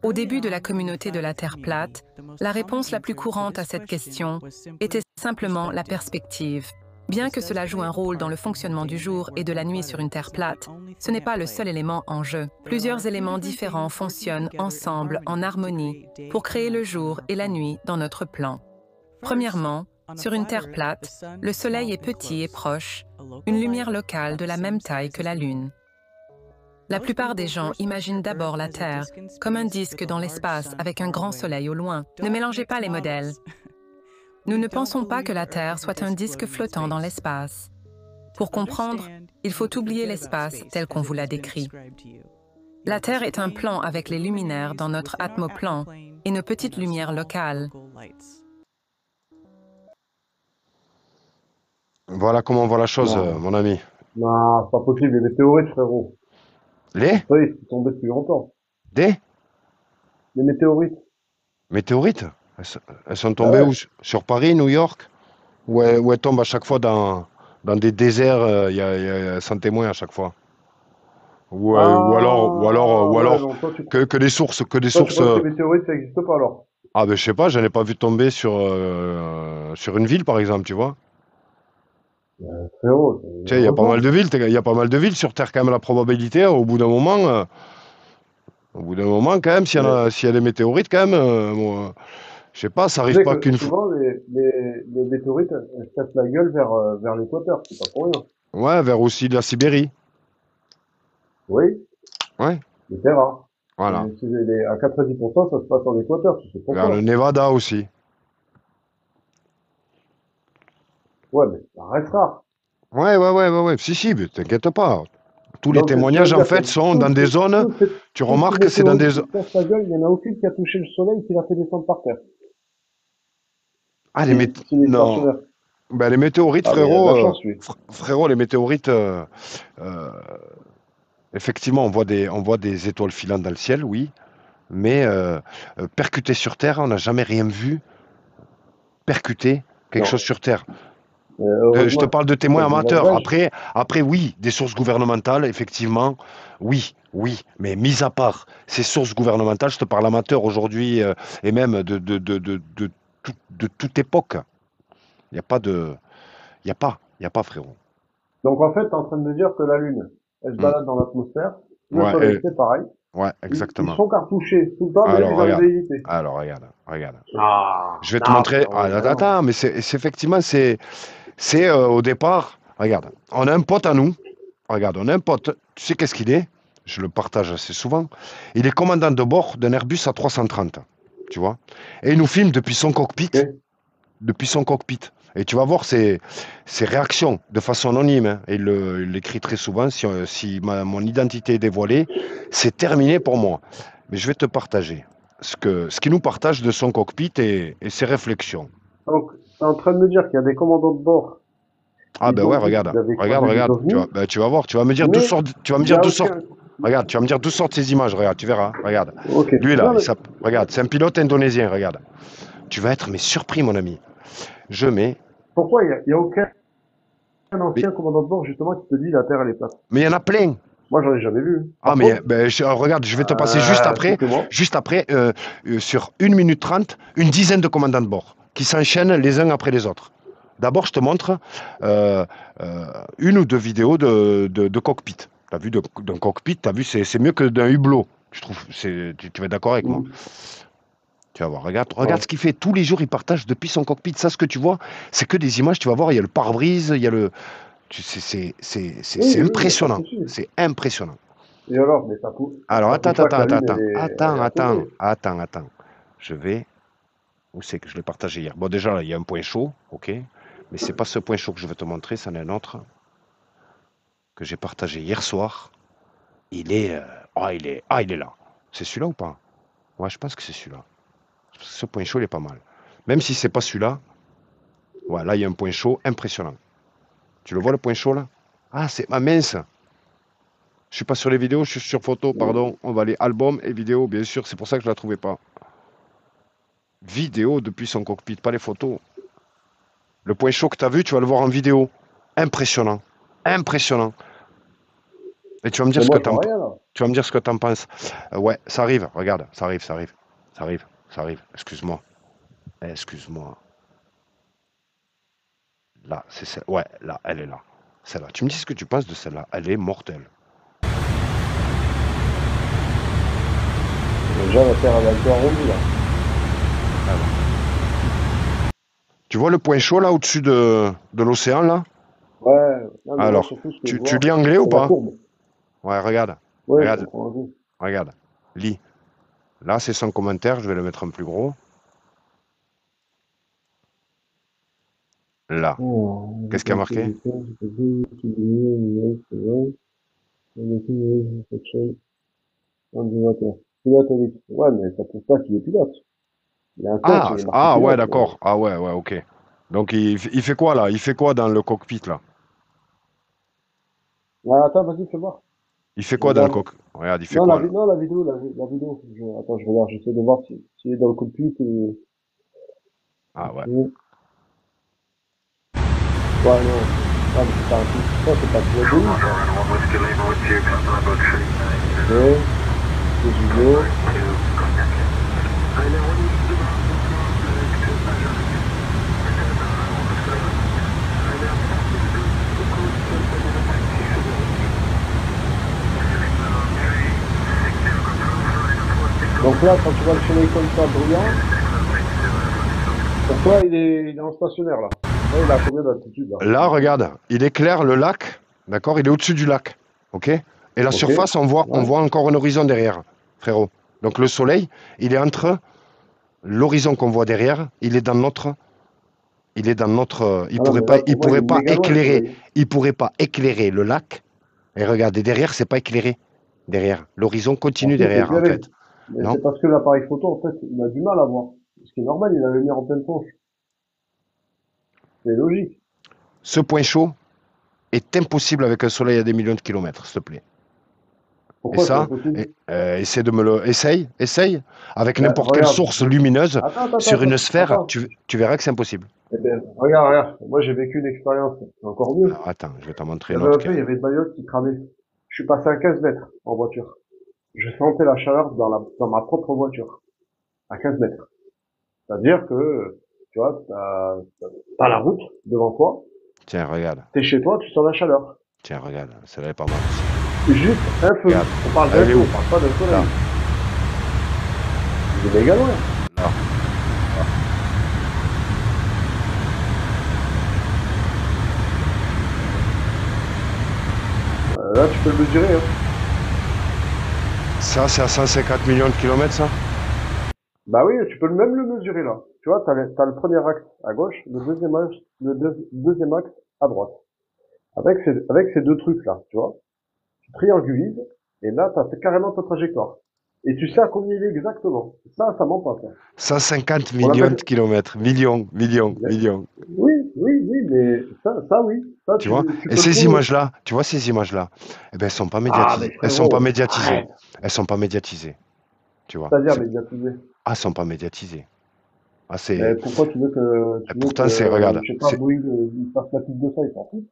Au début de la communauté de la Terre plate, la réponse la plus courante à cette question était simplement la perspective. Bien que cela joue un rôle dans le fonctionnement du jour et de la nuit sur une Terre plate, ce n'est pas le seul élément en jeu. Plusieurs éléments différents fonctionnent ensemble en harmonie pour créer le jour et la nuit dans notre plan. Premièrement, sur une Terre plate, le Soleil est petit et proche, une lumière locale de la même taille que la Lune. La plupart des gens imaginent d'abord la Terre comme un disque dans l'espace avec un grand soleil au loin. Ne mélangez pas les modèles. Nous ne pensons pas que la Terre soit un disque flottant dans l'espace. Pour comprendre, il faut oublier l'espace tel qu'on vous l'a décrit. La Terre est un plan avec les luminaires dans notre atmoplan et nos petites lumières locales. Voilà comment on voit la chose, mon ami. Non, c'est pas possible, les météorites, frérot. Les Oui, ils sont tombés depuis longtemps. Les météorites. Météorites? Elles sont tombées où? Sur Paris, New York? Ou elles tombent à chaque fois dans des déserts, sans témoin à chaque fois? Ou alors que des sources. Toi, tu penses que les météorites, ça n'existe pas alors? Ah ben je sais pas, j'en ai pas vu tomber sur une ville par exemple, tu vois. Frérot, tu sais, il y a pas mal de villes sur Terre quand même. La probabilité, au bout d'un moment quand même, s'il y a des météorites quand même, je sais pas, ça arrive pas qu'une fois. Souvent, les météorites, elles se cassent la gueule vers l'équateur, c'est pas pour rien. Ouais, vers aussi la Sibérie. Oui. Ouais. Mais c'est rare. Voilà. À 90%, ça se passe en équateur, tu sais pourquoi. Vers le Nevada aussi. Ouais, mais ça reste rare. Ouais. Si, mais t'inquiète pas. Tous les témoignages, en fait, sont dans des zones. Tu remarques que c'est dans des zones. Il n'y en a aucune qui a touché le soleil qui l'a fait descendre par terre. Ah, les météorites, frérot, les météorites, effectivement, on voit des étoiles filantes dans le ciel, oui, mais percuter sur Terre, on n'a jamais rien vu percuter quelque chose sur Terre. Je te parle de témoins amateurs. Après, oui, des sources gouvernementales, effectivement, oui, mais mis à part ces sources gouvernementales, je te parle amateur aujourd'hui et même de toute époque. Il n'y a pas, frérot. Donc en fait, tu es en train de me dire que la Lune, elle se balade dans l'atmosphère, le Soleil, c'est pareil. Ouais, exactement. Ils sont cartouchés tout le temps, mais ils arrivent à éviter. Alors, regarde. Je vais te montrer. Attends, mais c'est effectivement, c'est au départ, regarde, on a un pote à nous. Regarde, on a un pote, tu sais qu'est-ce qu'il est? Je le partage assez souvent. Il est commandant de bord d'un Airbus A330, tu vois. Et il nous filme depuis son cockpit. Et tu vas voir ses réactions de façon anonyme. Hein. Et il l'écrit très souvent. Si mon identité est dévoilée, c'est terminé pour moi. Mais je vais te partager ce qu'il nous partage de son cockpit et ses réflexions. Donc, tu es en train de me dire qu'il y a des commandants de bord. Ah ben ouais, regarde. Tu vas voir. Tu vas me dire d'où sortent. Regarde, tu vas me dire d'où sortent ces images. Regarde, tu verras. Regarde. Okay. Lui là, regarde, c'est un pilote indonésien. Regarde. Tu vas être surpris, mon ami. Je mets. Pourquoi il y a aucun ancien commandant de bord justement qui te dit la Terre elle est plate? Mais il y en a plein. Moi, j'en ai jamais vu. Ah, Par mais contre, ben, regarde, je vais te passer juste après sur 1 minute 30, une dizaine de commandants de bord qui s'enchaînent les uns après les autres. D'abord, je te montre une ou deux vidéos de cockpit. Tu as vu d'un cockpit, tu as vu, c'est mieux que d'un hublot. Je trouve, tu vas être d'accord avec moi. Tu vas voir, regarde ce qu'il fait. Tous les jours, il partage depuis son cockpit. Ça, ce que tu vois, c'est que des images. Tu vas voir, il y a le pare-brise, il y a le. C'est impressionnant. C'est impressionnant. Et alors, mais ça coûte. Alors, Ça coûte pas que la Lune, attends. Je vais. Où c'est que je l'ai partagé hier? Bon, déjà, là, il y a un point chaud, ok. Mais c'est pas ce point chaud que je vais te montrer, c'en est un autre que j'ai partagé hier soir. Il est là. C'est celui-là ou pas? Ouais, je pense que c'est celui-là. Ce point chaud, il est pas mal. Même si c'est pas celui-là, ouais, là, il y a un point chaud impressionnant. Tu le vois, le point chaud, là? Ah, c'est ma mince. Je suis pas sur les vidéos, je suis sur photo, pardon. On va aller album et vidéo, bien sûr. C'est pour ça que je la trouvais pas. Vidéo depuis son cockpit, pas les photos. Le point chaud que tu as vu, tu vas le voir en vidéo. Impressionnant. Impressionnant. Et tu vas me dire ce que tu en penses. Ouais, ça arrive, regarde, ça arrive. Excuse-moi. Là, c'est celle. Ouais, là, elle est là. Celle-là. Tu me dis ce que tu penses de celle-là. Elle est mortelle. Déjà, la Terre, elle a été arrondie, là. Tu vois le point chaud, là, au-dessus de l'océan, là? Ouais. Non, alors, tu lis anglais ou pas? Ouais, regarde. Ouais, regarde. Lis. Là, c'est son commentaire. Je vais le mettre en plus gros. Là. Qu'est-ce qu'il y a marqué? Ouais, mais ça prouve pas qu'il est pilote. Ouais, d'accord. Ah ouais, ok. Donc, il fait quoi, là? Il fait quoi dans le cockpit, là? Attends, vas-y, fais voir. Il fait quoi dans le cockpit? Regarde, il fait quoi, là? Non, la vidéo. Attends, je regarde, j'essaie de voir s'il est dans le cockpit ou... Ah ouais. Ouais, non. Ah, mais c'est pas un truc. Ça, c'est pas pilote de ouf, ça. Ok. Des vidéos. Donc là, quand tu vois le soleil comme ça brillant, pour toi, il est en stationnaire, là. Là, il a combien d'altitude, là? Là, regarde, il éclaire le lac, d'accord? Il est au-dessus du lac, ok? Et la surface, on voit encore un horizon derrière, frérot. Donc le soleil, il est entre l'horizon qu'on voit derrière, il est dans notre... Il pourrait pas éclairer le lac. Et regardez, derrière, c'est pas éclairé. Derrière, l'horizon continue derrière, en fait. Mais c'est parce que l'appareil photo, en fait, il a du mal à voir. Ce qui est normal, il a la lumière en pleine tronche. C'est logique. Ce point chaud est impossible avec un soleil à des millions de kilomètres, s'il te plaît. Pourquoi et ça, essaie de me le... Essaye. Avec n'importe quelle source lumineuse sur une sphère, tu verras que c'est impossible. Eh bien, regarde. Moi, j'ai vécu une expérience. C'est encore mieux. Alors, attends, je vais t'en montrer une autre. Il y avait une bagnole qui cramait. Je suis passé à 15 mètres en voiture. Je sentais la chaleur dans ma propre voiture. À 15 mètres. C'est-à-dire que, tu vois, t'as la route devant toi. Tiens, regarde. T'es chez toi, tu sens la chaleur. Tiens, regarde. Celle-là est pas mal. Juste un feu. Regarde. On parle d'un feu, on parle pas d'un soleil. Il est méga loin. Là. Là, tu peux le mesurer. Hein. Ça, c'est à 150 millions de kilomètres, ça? Bah oui, tu peux même le mesurer, là. Tu vois, t'as le premier axe à gauche, le deuxième axe à droite. Avec ces deux trucs-là, tu vois. Tu triangulises, et là, t'as carrément ta trajectoire. Et tu sais à combien il est exactement. Ça ment pas, ça. 150 millions de kilomètres. Millions. Oui, mais ça oui. Ça, tu vois. Et ces images-là, eh ben, elles sont pas médiatisées. Elles sont pas médiatisées. Elles sont pas médiatisées. Tu vois. C'est-à-dire médiatisées. Ah, elles sont pas médiatisées. Ah, pourquoi tu veux que... pourtant, c'est, regarde. Je sais pas, Bouygues, il fasse la pub de ça, il s'en fout.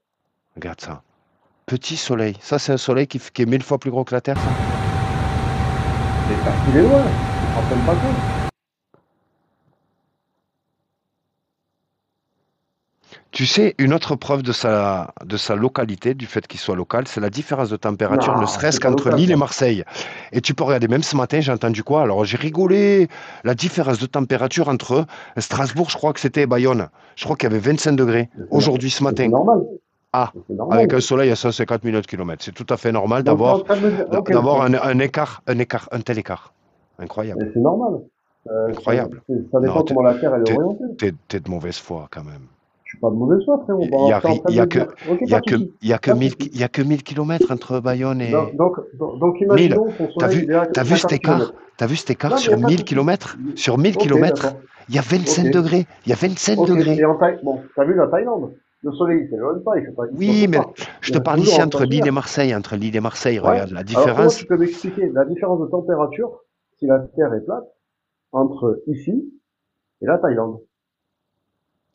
Regarde ça. Petit soleil. Ça, c'est un soleil qui est 1000 fois plus gros que la Terre, ça? Mais parce qu'il est loin, tu te rends même pas compte. Tu sais, une autre preuve de sa localité, du fait qu'il soit local, c'est la différence de température, ne Non, serait-ce c'est pas qu'entre local, Lille et ça. Marseille. Et tu peux regarder, même ce matin, j'ai entendu quoi? Alors j'ai rigolé. La différence de température entre Strasbourg, je crois que c'était, et Bayonne. Je crois qu'il y avait 25 degrés aujourd'hui, ce C'est matin. normal. Ah, C'est avec normal. un soleil à 150 000 km. C'est tout à fait normal Donc, tu es en d'avoir train de me dire, ok, d'avoir donc, un tel écart. Incroyable. mais c'est normal. Incroyable. Ça Non, dépend comment la Terre elle est orientée. t'es de mauvaise foi, quand même. Je suis pas de mauvaise foi, frérot. Il Bon, y a, t'es en ri- train il de y a me que, dire, ok, il y a pas de que, soucis. il y a que Pas de 1000, soucis. il y a que 1000 kilomètres entre Bayonne et Donc 1000. imaginons ton soleil, il est à T'as vu cet 50 écart? km. T'as vu cet écart Non, mais il sur n'y a pas de 1000 souci. kilomètres? Sur 1000 Ok, kilomètres, d'accord. il y a 25 Ok. degrés. Il y a 25 Ok. degrés. Et bon, t'as vu la Thaïlande? Le soleil, il s'éloigne pas, il fait pas, il Oui, saute mais pas. je Il te reste parle toujours ici en entre Lille et stationnaire. Marseille. Entre Lille et Marseille, Ouais. regarde la Alors comment différence. tu peux m'expliquer la différence de température si la Terre est plate entre ici et la Thaïlande?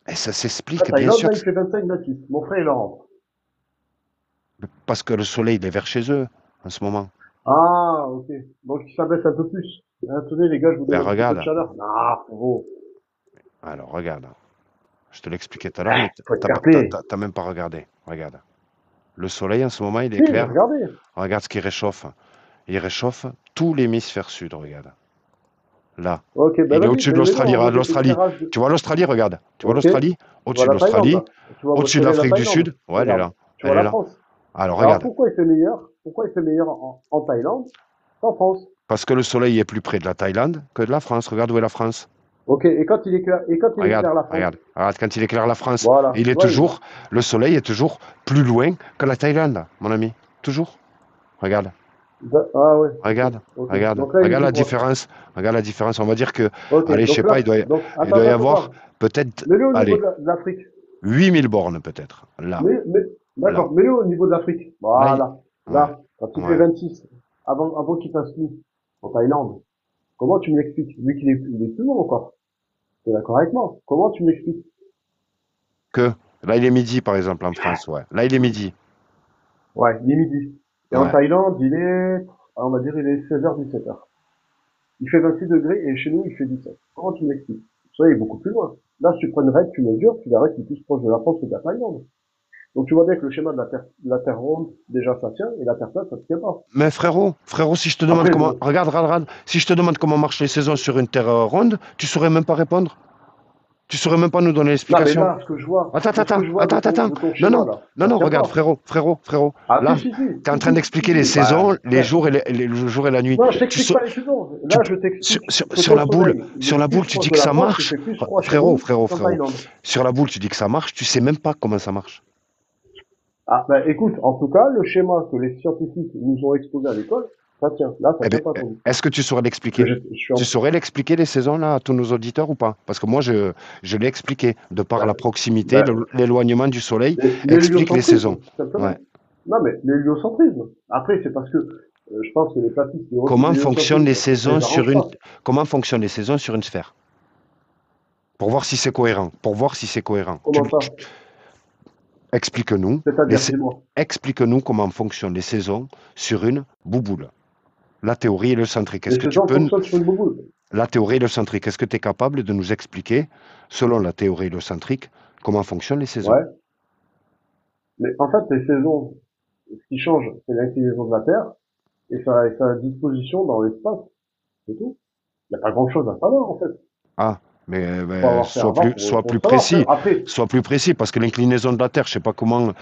Et ça La s'explique, bien Thaïlande, sûr, là, il fait 25-26. Mon frère, il en rentre. parce que le soleil, il est vers chez eux, en ce moment. Ah, ok. Donc ça baisse un peu plus. Attendez, les gars, je vous donne Ben, un petit peu de regarde. chaleur. Non, frérot. Alors, regarde. Je te l'expliquais tout à l'heure, mais Faut être fair play. t'as même pas regardé. Regarde. Le soleil, en ce moment, il est Si, clair. regardez. Regarde ce qu'il réchauffe. Il réchauffe tout l'hémisphère sud, regarde. Là. Ok, ben Il est vas-y, au-dessus de mets-le l'Australie. en Regarde mode l'Australie. éclairage de... Tu vois l'Australie, regarde. Tu vois Ok. l'Australie? Tu Au-dessus vois de la Thaïlande, l'Australie. là. Tu vois Au-dessus de quelle est la l'Afrique du Thaïlande? Sud. Ouais, elle est Regarde. là. Tu Elle vois est la là. France. Alors, Alors regarde. pourquoi il fait meilleur? Pourquoi il fait meilleur en Thaïlande qu'en France? Parce que le soleil est plus près de la Thaïlande que de la France. Regarde où est la France. Ok, et quand il éclaire, Regarde, la France? regarde. Regarde, quand il éclaire la France, Voilà, il tu est vois, toujours, le soleil est toujours plus loin que la Thaïlande, mon ami. Toujours. Regarde. Ah ouais. Regarde, Ok. regarde, Donc là, il regarde dit la quoi? différence. Regarde la différence. On va dire que, Ok, allez, je sais donc pas, là, il doit attends, y attends, avoir attends. peut-être, Mets-le au niveau allez, de l'Afrique. 8000 bornes peut-être. Là, là, D'accord, mets-le au niveau de l'Afrique. là, Voilà. ouais, Là, quand il fait ouais. 26, avant qu'il fasse nuit, en Thaïlande, comment tu me l'expliques? Vu qu'il est plus long encore. T'es d'accord avec moi? Comment tu me l'expliques? Que, là, il est midi, par exemple, en France, ouais. Là, il est midi. Ouais, il est midi. Et en Ouais. Thaïlande, on va dire, il est 16h, 17h. Il fait 26 degrés et chez nous, il fait 17. Comment tu me l'expliques? Ça, il est beaucoup plus loin. Là, si tu prends une règle, tu mesures, tu verras qu'il est plus proche de la France que de la Thaïlande. Donc tu vois bien que le schéma de la Terre ronde, déjà ça tient, et la Terre plate, ça ne tient pas. Mais frérot, si je te demande Après, comment, regarde, si je te demande comment marchent les saisons sur une terre ronde, tu saurais même pas répondre. Tu saurais même pas nous donner Non, mais l'explication. là, ce que je vois Attends. de ton schéma, Non, là, ça tient regarde, pas. frérot. Ah, Là, si, t'es en train d'expliquer les saisons, les jours le jour et la nuit. Non, je t'explique pas les saisons. Là, je t'explique que Sur ton la boule, soleil, il est plus tu proche dis de que la ça France, il marche. fait plus froid chez nous qu'en Thaïlande. Sur la boule, tu dis que ça marche, tu sais même pas comment ça marche. Ah, ben, écoute, en tout cas, le schéma que les scientifiques nous ont exposé à l'école, ça tient. Là, ça Eh tient ben, pas ton. est-ce que tu saurais l'expliquer? Tu saurais l'expliquer les saisons là à tous nos auditeurs ou pas? Parce que moi, je l'ai expliqué de par la proximité, l'éloignement du soleil, explique les saisons. Simplement. Ouais. Non, mais l'héliocentrisme. Après, c'est parce que je pense que les platistes... Comment fonctionnent les saisons sur une sphère? Pour voir si c'est cohérent. Comment ça? Explique-nous. C'est-à-dire, dis-moi. Explique-nous comment fonctionnent les saisons sur une bouboule. La théorie héliocentrique. Les saisons fonctionnent sur une bouboule. La théorie héliocentrique. Est-ce que tu es capable de nous expliquer, selon la théorie héliocentrique, comment fonctionnent les saisons? Ouais. Mais en fait, les saisons, ce qui change, c'est l'inclinaison de la Terre et sa disposition dans l'espace. C'est tout. Il n'y a pas grand-chose à savoir, en fait. Ah, mais sois plus précis. Sois plus précis, parce que l'inclinaison de la Terre, je sais pas comment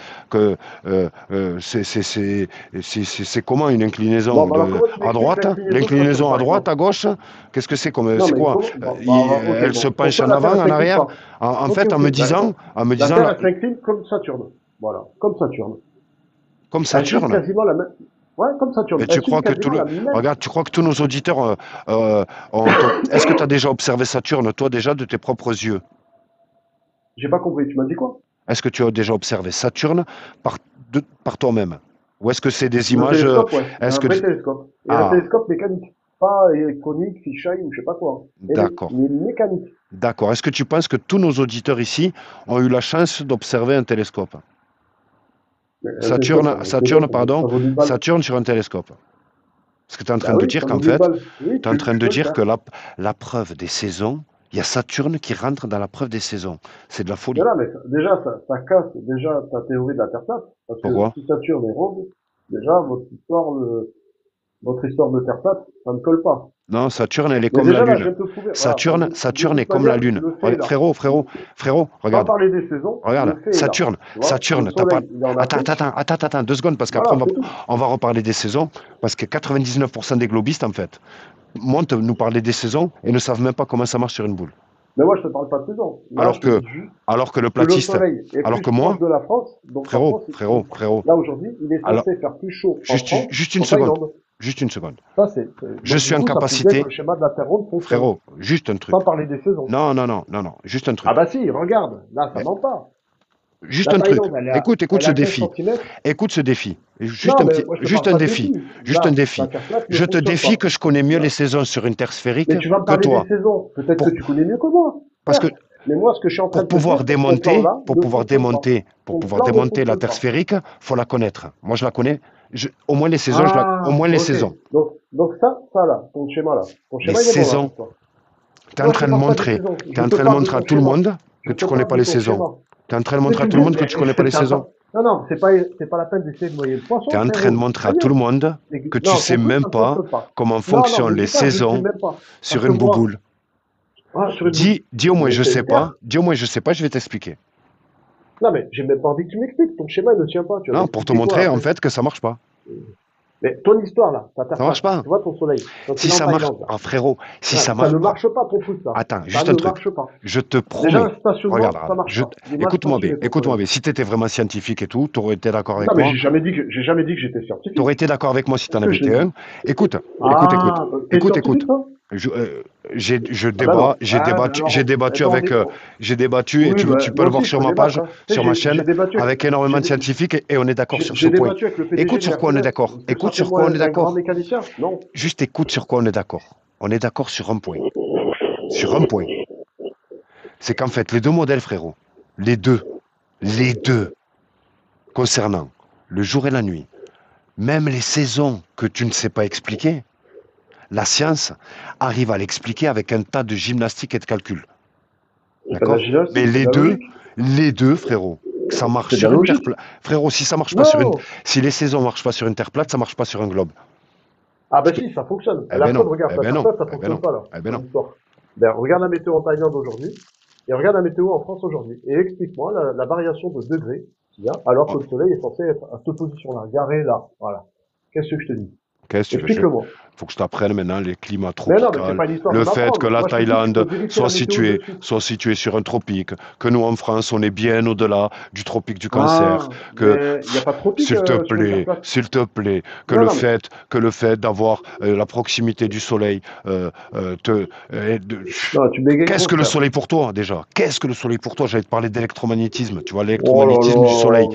c'est comment une inclinaison à droite, l'inclinaison à droite, à gauche. Qu'est-ce que c'est comme c'est quoi? Elle se penche en avant, en arrière. En fait, en me disant, la Terre elle s'incline comme Saturne. Voilà, comme Saturne. Comme Saturne. Elle suit quasiment la même. Ouais, comme Saturne. Mais tu crois que tu crois que tous nos auditeurs est-ce que tu as déjà observé Saturne, toi, déjà, de tes propres yeux? J'ai pas compris, tu m'as dit quoi? Est-ce que tu as déjà observé Saturne par toi-même? Ou est-ce que c'est des images... Télescope, ouais. Un vrai télescope. Et un télescope mécanique. Pas électronique, fisheye ou je sais pas quoi. D'accord. Mais mécanique. D'accord. Est-ce que tu penses que tous nos auditeurs ici ont eu la chance d'observer un télescope? Saturne, pardon, Saturne sur un télescope. Ce que tu es en train de dire qu'en fait, tu es en train de dire que la preuve des saisons, il y a Saturne qui rentre dans la preuve des saisons. C'est de la folie. Là, mais déjà, ça casse déjà ta théorie de la Terre plate. Parce Pourquoi? que si Saturne est ronde, déjà, votre histoire de Terre plate, ça ne colle pas. Non, Saturne, elle est comme la Lune. Saturne est comme la Lune. Frérot, regarde. On va parler des saisons. Regarde, Saturne, t'as pas... Attends, 2 secondes, parce qu'après, on va reparler des saisons, parce que 99% des globistes, en fait, montent nous parler des saisons et ne savent même pas comment ça marche sur une boule. Mais moi, je te parle pas de saison. Alors que le platiste, alors que moi, de la France, donc frérot, là aujourd'hui, il est censé faire plus chaud. Juste une seconde. Je suis en capacité. Le schéma de la Terre ronde fonctionne. Frérot, juste un truc. Sans parler des saisons. Non, juste un truc. Ah bah si, regarde, là, ça ment pas. Juste un truc. Écoute ce défi. Écoute ce défi. Juste un défi. Je te défie que je connais mieux les saisons sur une Terre sphérique que toi. Mais tu vas me parler des saisons. Peut-être que tu connais mieux que moi. Parce que mais moi, ce que je suis en train pour pouvoir démonter la Terre sphérique, faut la connaître. Moi, je la connais. Au moins les saisons, les saisons. Donc ça là, ton schéma là. Les saisons. Tu es en train de montrer à tout le monde que tu connais pas les saisons. Tu es en train de montrer à tout le monde que tu connais pas les saisons. Non, c'est pas la peine d'essayer de noyer le poisson. Tu es en train de montrer à tout le monde que tu sais même pas comment fonctionnent les saisons sur une bouboule. Dis au moins je sais pas, je vais t'expliquer. Non mais j'ai même pas envie que tu m'expliques, ton schéma ne tient pas. Non, pour te montrer en fait que ça marche pas. Mais ton histoire là, ça marche pas. Tu vois ton soleil. Si ça marche, frérot, si ça marche. Ça ne marche pas ton foot là. Attends, juste un truc. Je te promets. Regarde, écoute-moi bien. Si tu étais vraiment scientifique et tout, tu aurais été d'accord avec moi. Non mais j'ai jamais dit que j'étais scientifique. Tu aurais été d'accord avec moi si tu en avais été un. Écoute. J'ai débattu et tu peux le voir sur ma page, sur ma chaîne, avec énormément de scientifiques et on est d'accord sur ce point. Écoute sur quoi on est d'accord. Juste écoute sur quoi on est d'accord. On est d'accord sur un point. C'est qu'en fait, les deux modèles, frérot, les deux, concernant le jour et la nuit, même les saisons que tu ne sais pas expliquer, la science arrive à l'expliquer avec un tas de gymnastique et de calcul. D'accord? Mais les deux, frérot, ça marche sur une terre plate. Frérot, si ça marche pas si les saisons marchent pas sur une terre plate, ça marche pas sur un globe. Ah ben si, ça fonctionne. Regarde, ça fonctionne pas là. Regarde la météo en Thaïlande aujourd'hui et regarde la météo en France aujourd'hui. Et explique-moi la variation de degrés qu'il y a alors que le soleil est censé être à cette position-là, garé là. Voilà. Qu'est-ce que je te dis? Explique-le-moi. Faut que je t'apprenne maintenant les climats tropicaux, le fait que la Thaïlande soit située sur un tropique, que nous en France on est bien au-delà du tropique du Cancer, que s'il te plaît, que le fait d'avoir la proximité du soleil, qu'est-ce que le soleil pour toi déjà? Qu'est-ce que le soleil pour toi? J'allais te parler d'électromagnétisme, tu vois l'électromagnétisme du soleil.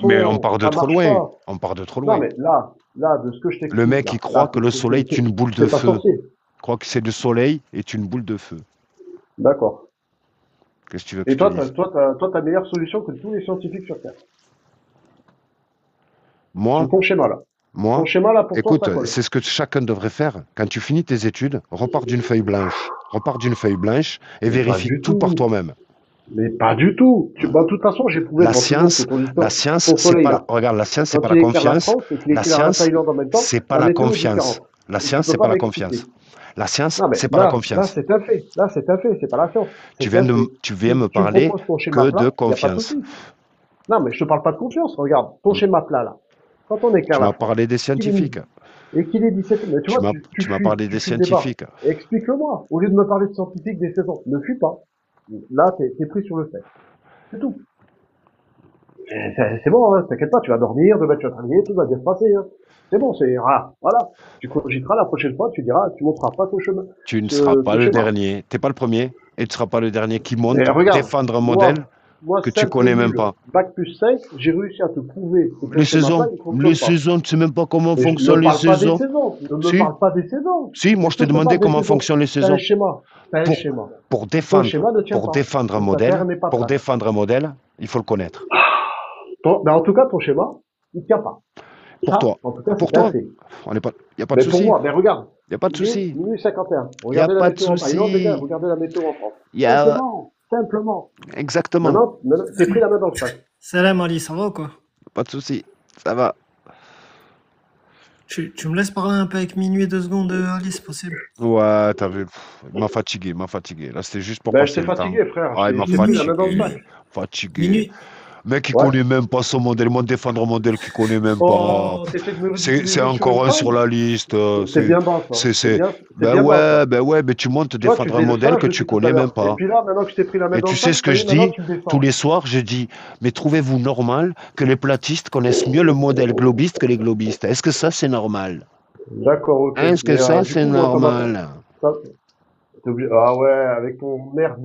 Mais on part de trop loin. Non mais là, de ce que je t'explique. Le mec, il croit que le soleil est une boule de feu. Il croit que c'est le soleil est une boule de feu. D'accord. Qu'est-ce que tu veux que je te dise? Toi, t'as meilleure solution que tous les scientifiques sur Terre. Moi, ton schéma là. Ton schéma là pour écoute, toi, c'est ce que chacun devrait faire. Quand tu finis tes études, repars d'une feuille blanche. Et vérifie tout par toi-même. Mais pas du tout. De toute façon, j'ai prouvé. La science, c'est pas. Regarde, la science, c'est pas la confiance. La science, c'est pas la confiance. La science, c'est pas la confiance. La science, c'est pas la confiance. Là, c'est un fait. C'est pas la science. Tu viens me parler que de confiance. Non, mais je te parle pas de confiance. Regarde, ton schéma plat là. Quand on est tu m'as parlé des scientifiques. Et qu'il est 17. Mais tu m'as parlé des scientifiques. Explique-le-moi. Au lieu de me parler de scientifiques des saisons, ne fuis pas. Là, t'es pris sur le fait. C'est tout. C'est bon, hein, t'inquiète pas, tu vas dormir, demain tu vas travailler, tout va bien se passer. Hein. C'est bon, voilà. Tu cogiteras la prochaine fois, tu montreras pas ton chemin. Tu ne seras pas le dernier. T'es pas le premier et tu seras pas le dernier qui monte défendre un modèle que tu connais même pas. Bac plus 5, j'ai réussi à te prouver. Les saisons, tu sais même pas comment fonctionnent les saisons. Ne me parle pas des saisons. Si, moi je t'ai demandé comment fonctionnent les saisons. Pour défendre un modèle, il faut le connaître. en tout cas, ton schéma, il tient pas. Pour Ça, toi. en tout cas, Pour c'est toi. assez. Il n'y a pas de Mais pour souci. moi, mais regarde. Il n'y a pas de Il est souci. minuit 51. Il n'y a Regardez la pas de météo en France. Non, les gars, souci. regardez la météo en France. Il y a... Simplement. Exactement. Maintenant, t'es pris la main dans le sac. Salam Ali, ça va ou quoi? Pas de souci. Ça va. Tu me laisses parler un peu avec minuit 2 secondes, Ali, c'est possible? Ouais, t'as vu. Il m'a fatigué. Là, c'était juste pour Ben, passer je le t'ai temps. fatigué, frère. Ah, il m'a J'ai pris la main dans le fatigué. sac. Fatigué. Mec, il connaît même pas son modèle. Moi, défendre un modèle qu'il connaît même Oh, pas. t'essaies de me C'est ridiculiser sur encore une un sur femme? la liste. C'est bien bas, ça. C'est bien Ben bas, ça. ouais, mais tu montes Tu vois, tu défendre un faisais modèle ça que tu depuis tout à connais même l'heure. pas. Et puis là, maintenant que je t'ai pris la main Et dans tu le sais sac, ce que ça y je est, maintenant dis tu me descends. tous les soirs? Je dis, mais trouvez-vous normal que les platistes connaissent mieux le modèle globiste que les globistes? Est-ce que ça, c'est normal? D'accord, ok. Est-ce que Mais ça, du c'est coup, moi, ça m'a... normal? T'es obligé... Ah ouais, avec ton merde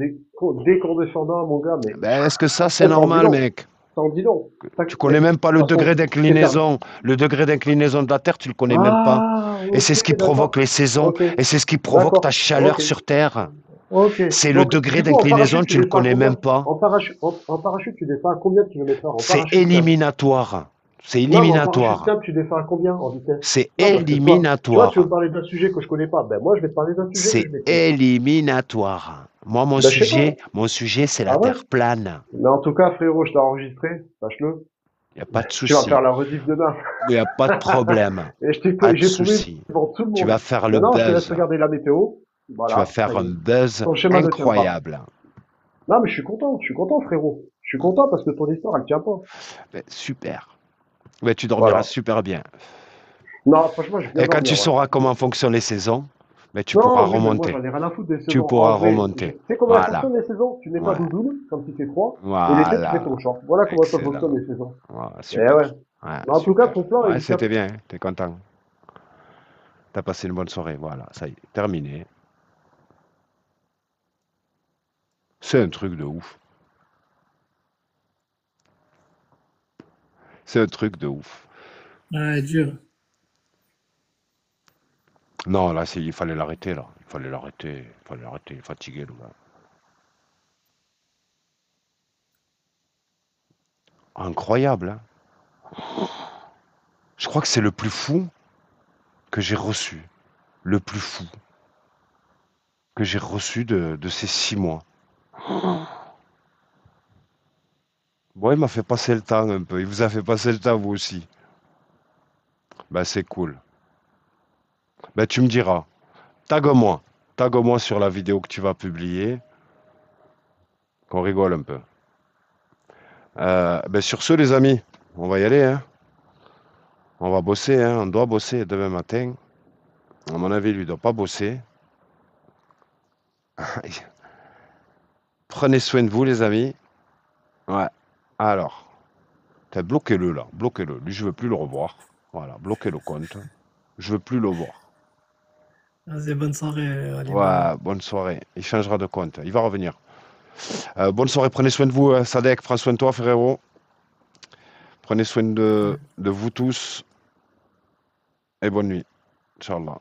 décondescendant, mon gars, mais... Ben, est-ce que ça, c'est Ça en dit normal, long. mec? Ça en dit long. Tu connais même pas le De toute façon, degré c'est d'inclinaison. Le degré d'inclinaison de la Terre, tu le connais même pas. Ah, Et c'est ce qui ok, provoque d'accord. les saisons. Ok. Et c'est ce qui provoque ta D'accord. chaleur Ok. sur Terre. Ok. C'est le Donc, degré du coup, en d'inclinaison, parachute, tu le descends à connais combien? même pas. En parachute, tu descends à combien de kilomètres heure? En C'est parachute simple. éliminatoire. C'est Non, mais en parachute éliminatoire. simple, tu descends à combien en vitesse? C'est Non, parce que toi, tu éliminatoire. veux me parler d'un sujet que je connais pas. Ben, moi, je vais te parler d'un sujet que C'est je maîtrise. éliminatoire. Moi, Ben, je sais pas. mon sujet, c'est la Ah ouais? Terre plane. Mais en tout cas, frérot, je t'ai enregistré, sache-le. Il n'y a pas de Tu vas souci. faire la rediff demain. Il n'y a pas de problème. Et j'ai Pas de prouvé souci. devant tout le Tu monde. vas faire le Maintenant, je te laisse buzz. regarder la météo. Tu Voilà, vas faire ça y un est. buzz Ton schéma ne tient pas. incroyable. Non, mais je suis content, frérot. Je suis content parce que ton histoire, elle tient pas. Ben, super. Ben, tu dormiras Voilà. super bien. Non, franchement, je vais bien Et quand dormir, tu ouais. sauras comment fonctionnent les saisons, ben, tu pourras Non, oui, mais moi, remonter. j'en ai rien à foutre des saisons. Tu pourras En vrai, remonter. tu sais comment elles Voilà. fonctionnent les saisons? Tu mets pas Ouais. doudoune quand il fait froid. Et l'été, tu Voilà. fais ton champ. Voilà comment ça Excellent. fonctionne les saisons. Voilà, Eh super. ouais. Ouais, Mais en tout cas, super. ton plan, Ouais, il tient. c'était bien. T'es content. T'as passé une bonne soirée. Voilà, ça y est, terminé. C'est un truc de ouf. C'est un truc de ouf. Ouais, dur. Non, là, il fallait l'arrêter, là. Il fallait l'arrêter. Il est fatigué, le gars. Incroyable, hein. Je crois que c'est le plus fou que j'ai reçu. Le plus fou que j'ai reçu de ces 6 mois. Bon, il m'a fait passer le temps un peu. Il vous a fait passer le temps, vous aussi. Ben, c'est cool. Ben, tu me diras. Tague-moi. Tague-moi sur la vidéo que tu vas publier. Qu'on rigole un peu. Ben, sur ce, les amis, on va y aller, hein. On va bosser, hein. On doit bosser demain matin. À mon avis, lui, il doit pas bosser. Prenez soin de vous, les amis. Ouais. Alors. Bloquez-le, là. Bloquez-le. Lui, je veux plus le revoir. Voilà. Bloquez le compte. Je veux plus le voir. Vas-y, bonne soirée, Ali. Ouais, bonne soirée. Il changera de compte. Il va revenir. Bonne soirée. Prenez soin de vous, Sadek. Prends soin de toi, frérot. Prenez soin de vous tous. Et bonne nuit. Inch'Allah.